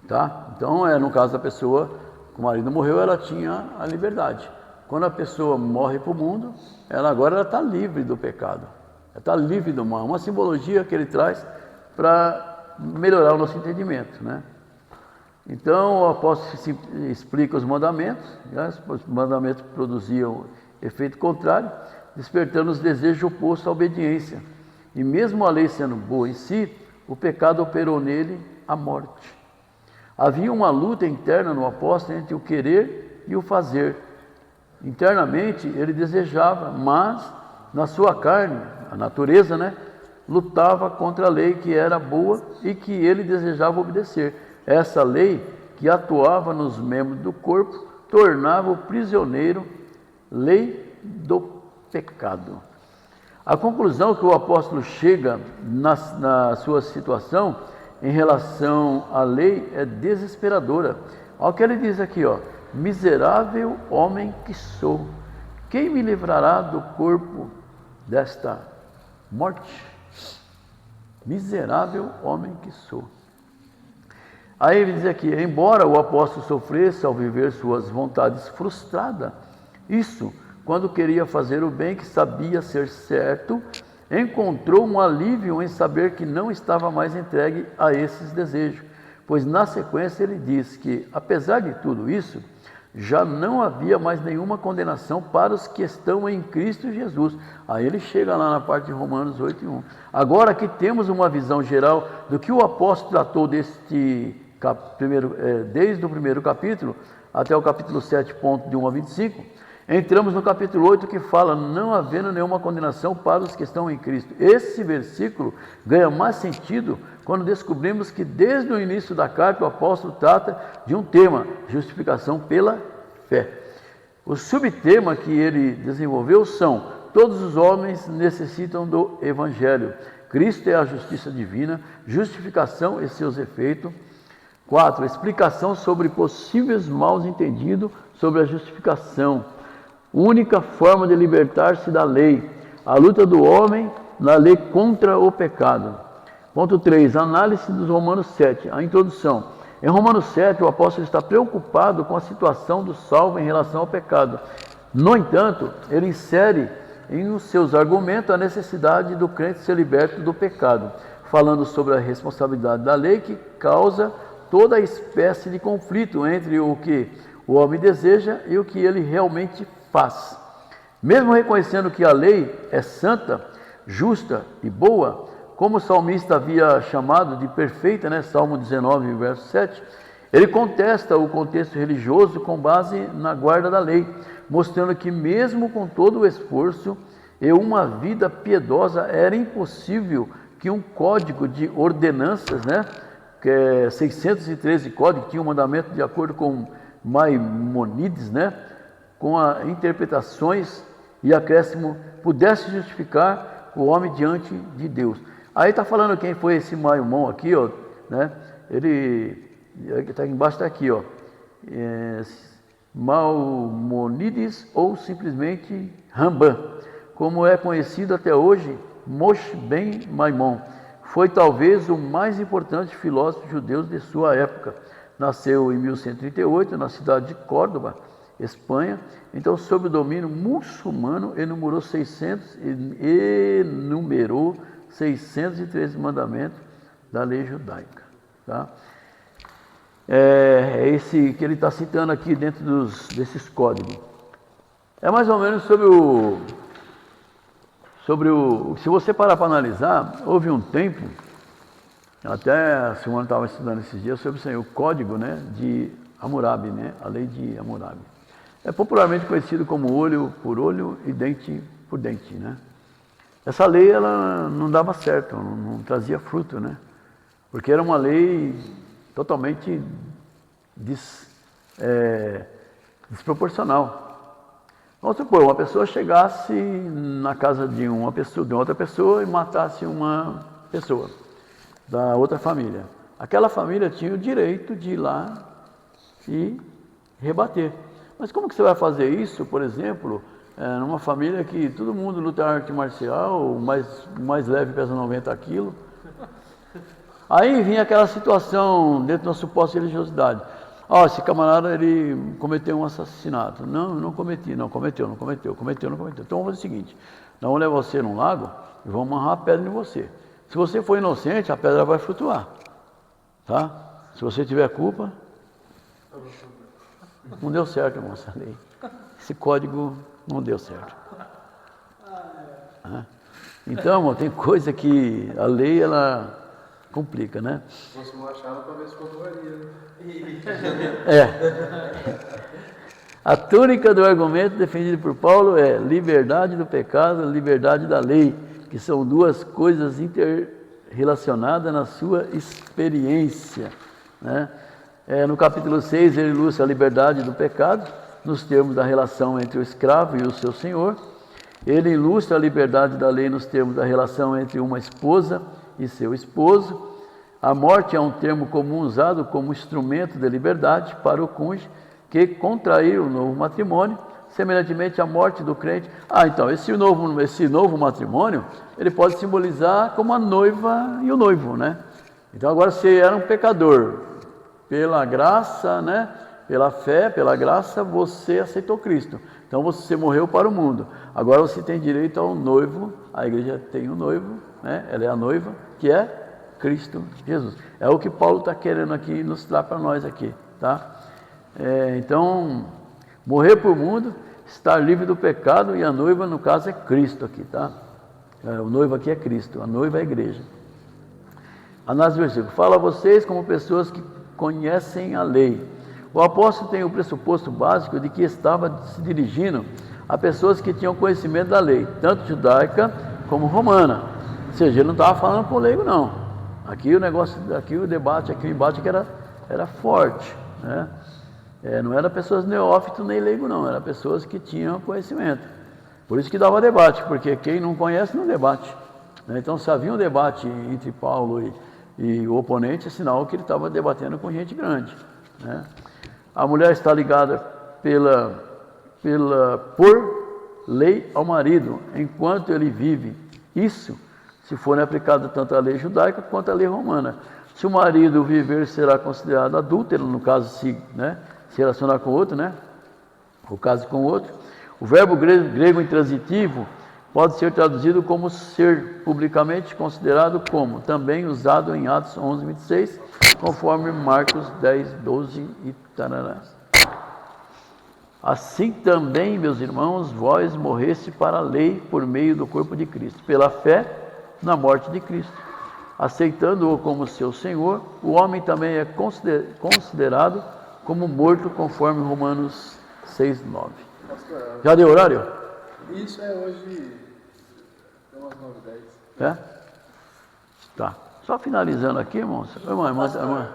tá? Então, no caso da pessoa, o marido morreu, ela tinha a liberdade. Quando a pessoa morre para o mundo, ela agora está livre do pecado, ela está livre do mal. Uma simbologia que ele traz para melhorar o nosso entendimento, né? Então, o apóstolo explica os mandamentos, né? Os mandamentos produziam efeito contrário, despertando os desejos opostos à obediência. E mesmo a lei sendo boa em si, o pecado operou nele a morte. Havia uma luta interna no apóstolo entre o querer e o fazer. Internamente ele desejava, mas na sua carne, a natureza, né, lutava contra a lei que era boa e que ele desejava obedecer. Essa lei que atuava nos membros do corpo, tornava o prisioneiro lei do pecado. A conclusão que o apóstolo chega na sua situação em relação à lei é desesperadora. Olha o que ele diz aqui, ó: miserável homem que sou, quem me livrará do corpo desta morte? Miserável homem que sou. Aí ele diz aqui: embora o apóstolo sofresse ao viver suas vontades frustradas, isso, quando queria fazer o bem que sabia ser certo, encontrou um alívio em saber que não estava mais entregue a esses desejos, pois na sequência ele diz que, apesar de tudo isso, já não havia mais nenhuma condenação para os que estão em Cristo Jesus. Aí ele chega lá na parte de Romanos 8:1. Agora que temos uma visão geral do que o apóstolo tratou desde o primeiro capítulo até o capítulo 7, de 1 a 25, entramos no capítulo 8, que fala: não havendo nenhuma condenação para os que estão em Cristo. Esse versículo ganha mais sentido quando descobrimos que desde o início da carta o apóstolo trata de um tema: justificação pela fé. O subtema que ele desenvolveu são: todos os homens necessitam do Evangelho. Cristo é a justiça divina, justificação e seus efeitos. 4. Explicação sobre possíveis maus entendidos sobre a justificação. Única forma de libertar-se da lei. A luta do homem na lei contra o pecado. Ponto 3. Análise dos Romanos 7. A introdução. Em Romanos 7, o apóstolo está preocupado com a situação do salvo em relação ao pecado. No entanto, ele insere em os seus argumentos a necessidade do crente ser liberto do pecado, falando sobre a responsabilidade da lei que causa toda espécie de conflito entre o que o homem deseja e o que ele realmente faz. Mesmo reconhecendo que a lei é santa, justa e boa, como o salmista havia chamado de perfeita, Salmo 19, verso 7, ele contesta o contexto religioso com base na guarda da lei, mostrando que mesmo com todo o esforço e uma vida piedosa, era impossível que um código de ordenanças, que é 613 código, que tinha um mandamento de acordo com Maimonides, com as interpretações e acréscimo, pudesse justificar o homem diante de Deus. Aí está falando quem foi esse Maimon aqui, ó, ele está embaixo, está aqui, ó, Maimonides ou simplesmente Rambam, como é conhecido até hoje, Moshe ben Maimon. Foi talvez o mais importante filósofo judeu de sua época. Nasceu em 1138 na cidade de Córdoba, Espanha. Então, sob o domínio muçulmano, enumerou 613 mandamentos da lei judaica. Tá? É esse que ele está citando aqui dentro desses códigos. É mais ou menos sobre o... Se você parar para analisar, houve um tempo, até a Simone estava estudando esses dias, sobre o código de Hammurabi, a lei de Hammurabi. É popularmente conhecido como olho por olho e dente por dente. Essa lei ela não dava certo, não trazia fruto, porque era uma lei totalmente desproporcional. Vamos supor, uma pessoa chegasse na casa de outra pessoa e matasse uma pessoa da outra família. Aquela família tinha o direito de ir lá e rebater. Mas como que você vai fazer isso, por exemplo, numa família que todo mundo luta arte marcial, o mais leve pesa 90 quilos? Aí vinha aquela situação dentro da suposta religiosidade. Esse camarada, ele cometeu um assassinato. Não cometi. Não cometeu. Então vamos fazer o seguinte: nós vamos levar você num lago e vamos amarrar a pedra em você. Se você for inocente, a pedra vai flutuar. Tá? Se você tiver culpa, não deu certo, irmão, essa lei. Esse código não deu certo. Então, irmão, tem coisa que a lei, ela complica, Se fosse uma chave, talvez controlaria. A tônica do argumento defendido por Paulo é liberdade do pecado, liberdade da lei, que são duas coisas interrelacionadas na sua experiência. No capítulo 6, ele ilustra a liberdade do pecado, nos termos da relação entre o escravo e o seu senhor. Ele ilustra a liberdade da lei nos termos da relação entre uma esposa e seu esposo. A morte é um termo comum usado como instrumento de liberdade para o cônjuge que contrair o novo matrimônio, semelhantemente à morte do crente. Então, esse novo matrimônio, ele pode simbolizar como a noiva e o noivo, né? Então, agora, se era um pecador, pela graça, né? Pela fé, pela graça, você aceitou Cristo. Então, você morreu para o mundo. Agora, você tem direito ao noivo. A igreja tem um noivo, né? Ela é a noiva, que é Cristo Jesus. É o que Paulo está querendo aqui ilustrar para nós aqui, tá? Então, morrer para o mundo, estar livre do pecado, e a noiva, no caso, é Cristo aqui, tá? O noivo aqui é Cristo, a noiva é a igreja. Análise do versículo. Fala a vocês como pessoas que conhecem a lei. O apóstolo tem o pressuposto básico de que estava se dirigindo a pessoas que tinham conhecimento da lei, tanto judaica como romana. Ou seja, ele não estava falando com o leigo, não. Aqui o negócio, aqui o embate que era forte, né? Não era pessoas neófitos nem leigo, não, era pessoas que tinham conhecimento. Por isso que dava debate, porque quem não conhece não debate, né? Então, se havia um debate entre Paulo e o oponente, é sinal que ele estava debatendo com gente grande, né? A mulher está ligada por lei ao marido, enquanto ele vive. Isso, se for aplicado tanto à lei judaica quanto à lei romana. Se o marido viver, será considerado adúltero, no caso, se relacionar com outro, né? O caso com outro. O verbo grego intransitivo pode ser traduzido como ser, publicamente considerado como, também usado em Atos 11, 26, conforme Marcos 10, 12 e tarará. Assim também, meus irmãos, vós morreste para a lei por meio do corpo de Cristo, pela fé na morte de Cristo. Aceitando-o como seu Senhor, o homem também é considerado como morto, conforme Romanos 6, 9. Já deu horário? Isso é hoje, umas 9h10. É? Tá. Só finalizando aqui, irmãos. Irmã.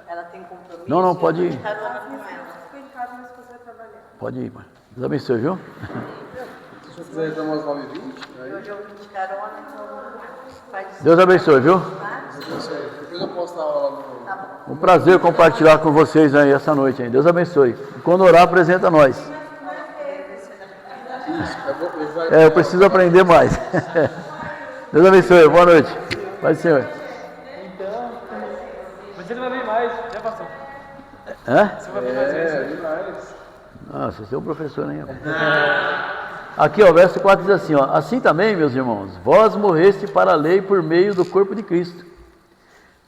Ela tem compromisso. Não, pode ir. Carona com ela. Pode ir, irmã. Deus abençoe, viu? Se eu quiser dar umas 9h20, aí Hoje eu vim de carona, então faz Deus abençoe, viu? depois eu posto a aula no... Um prazer compartilhar com vocês aí essa noite. Hein? Deus abençoe. Quando orar, apresenta nós. Isso, Eu preciso aprender mais. Deus abençoe. Boa noite. Paz do Senhor. Então, você não vai vir mais, já passou. Você vai vir mais vezes. demais. Nossa, você é um professor, hein? Aqui, ó, verso 4 diz assim, ó: assim também, meus irmãos, vós morreste para a lei por meio do corpo de Cristo.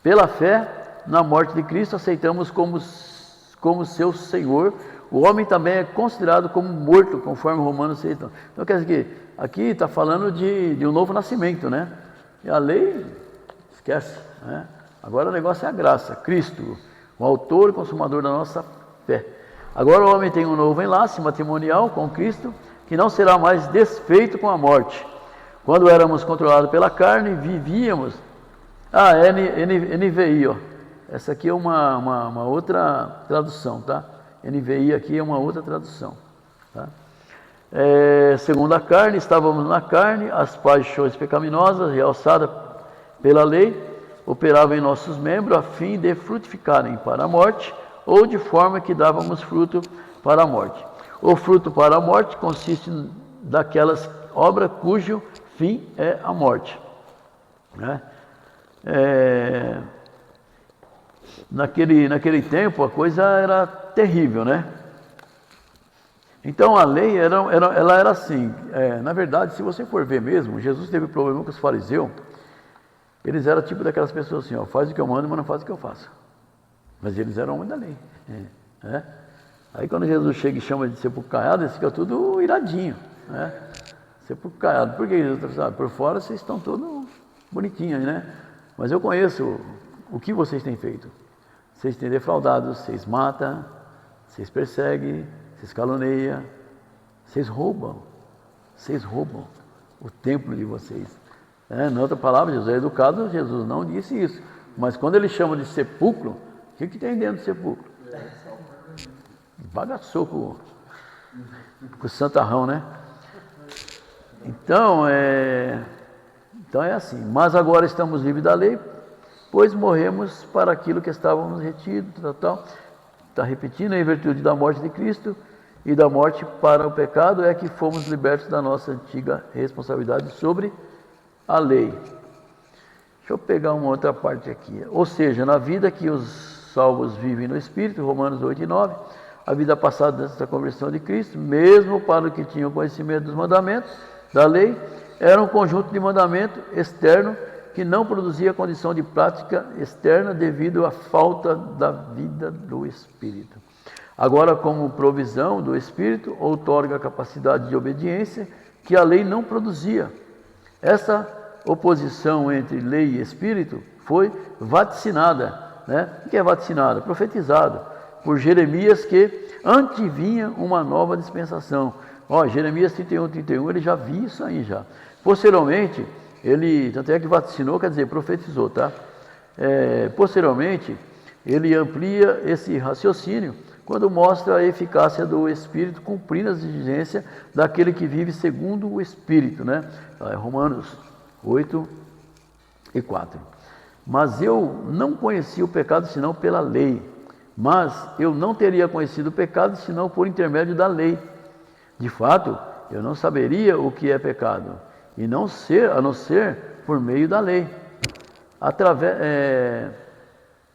Pela fé, na morte de Cristo, aceitamos como seu Senhor. O homem também é considerado como morto, conforme Romanos 6. Então, quer dizer que aqui está falando de um novo nascimento, né? E a lei, esquece, né? Agora o negócio é a graça, Cristo, o autor e consumador da nossa fé. Agora o homem tem um novo enlace matrimonial com Cristo, que não será mais desfeito com a morte. Quando éramos controlados pela carne, vivíamos... NVI, ó. Essa aqui é uma outra tradução, tá? NVI aqui é uma outra tradução, tá? Segundo a carne, estávamos na carne, as paixões pecaminosas, realçadas pela lei, operavam em nossos membros a fim de frutificarem para a morte, ou de forma que dávamos fruto para a morte. O fruto para a morte consiste daquelas obras cujo fim é a morte, né? Naquele tempo a coisa era terrível, né? Então a lei ela era assim. Na verdade, se você for ver mesmo, Jesus teve problema com os fariseus. Eles eram tipo daquelas pessoas assim, ó: faz o que eu mando, mas não faz o que eu faço. Mas eles eram homens da lei, né? Aí quando Jesus chega e chama de sepulcro caiado, eles ficam tudo iradinho, né? Sepulcro caiado, por que Jesus sabe? Por fora vocês estão todos bonitinhos, né? Mas eu conheço o que vocês têm feito. Vocês têm defraudado, vocês matam, vocês perseguem, vocês caluniam, vocês roubam o templo de vocês. Na outra palavra, Jesus é educado, Jesus não disse isso. Mas quando ele chama de sepulcro, que tem dentro do sepulcro? Bagaçou com o santarrão, né? Então é assim. Mas agora estamos livres da lei, pois morremos para aquilo que estávamos retidos, tal. Está repetindo, em virtude da morte de Cristo e da morte para o pecado, é que fomos libertos da nossa antiga responsabilidade sobre a lei. Deixa eu pegar uma outra parte aqui. Ou seja, na vida que os salvos vivem no Espírito, Romanos 8 e 9, a vida passada antes da conversão de Cristo, mesmo para o que tinham conhecimento dos mandamentos, da lei, era um conjunto de mandamento externo que não produzia condição de prática externa devido à falta da vida do Espírito. Agora, como provisão do Espírito, outorga a capacidade de obediência que a lei não produzia. Essa oposição entre lei e Espírito foi vaticinada, né? O que é vaticinada? Profetizada por Jeremias, que antevinha uma nova dispensação. Jeremias 31, ele já viu isso aí já. Posteriormente, ele, tanto é que vaticinou, quer dizer, profetizou, tá? Posteriormente, ele amplia esse raciocínio quando mostra a eficácia do Espírito cumprindo as exigências daquele que vive segundo o Espírito, né? Romanos 8 e 4. Mas eu não conheci o pecado senão pela lei, mas eu não teria conhecido o pecado senão por intermédio da lei. De fato, eu não saberia o que é pecado, a não ser por meio da lei.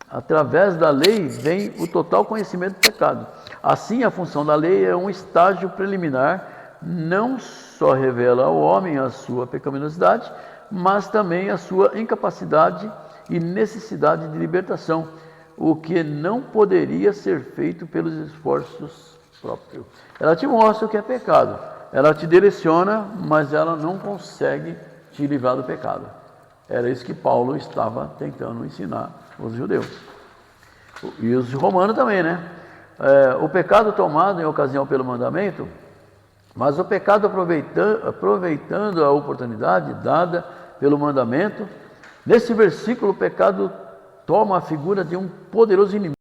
Através da lei vem o total conhecimento do pecado. Assim, a função da lei é um estágio preliminar, não só revela ao homem a sua pecaminosidade, mas também a sua incapacidade e necessidade de libertação, o que não poderia ser feito pelos esforços próprios. Ela te mostra o que é pecado, ela te direciona, mas ela não consegue te livrar do pecado. Era isso que Paulo estava tentando ensinar os judeus. E os romanos também, né? O pecado tomado em ocasião pelo mandamento, mas o pecado aproveitando a oportunidade dada pelo mandamento. Nesse versículo, o pecado toma a figura de um poderoso inimigo.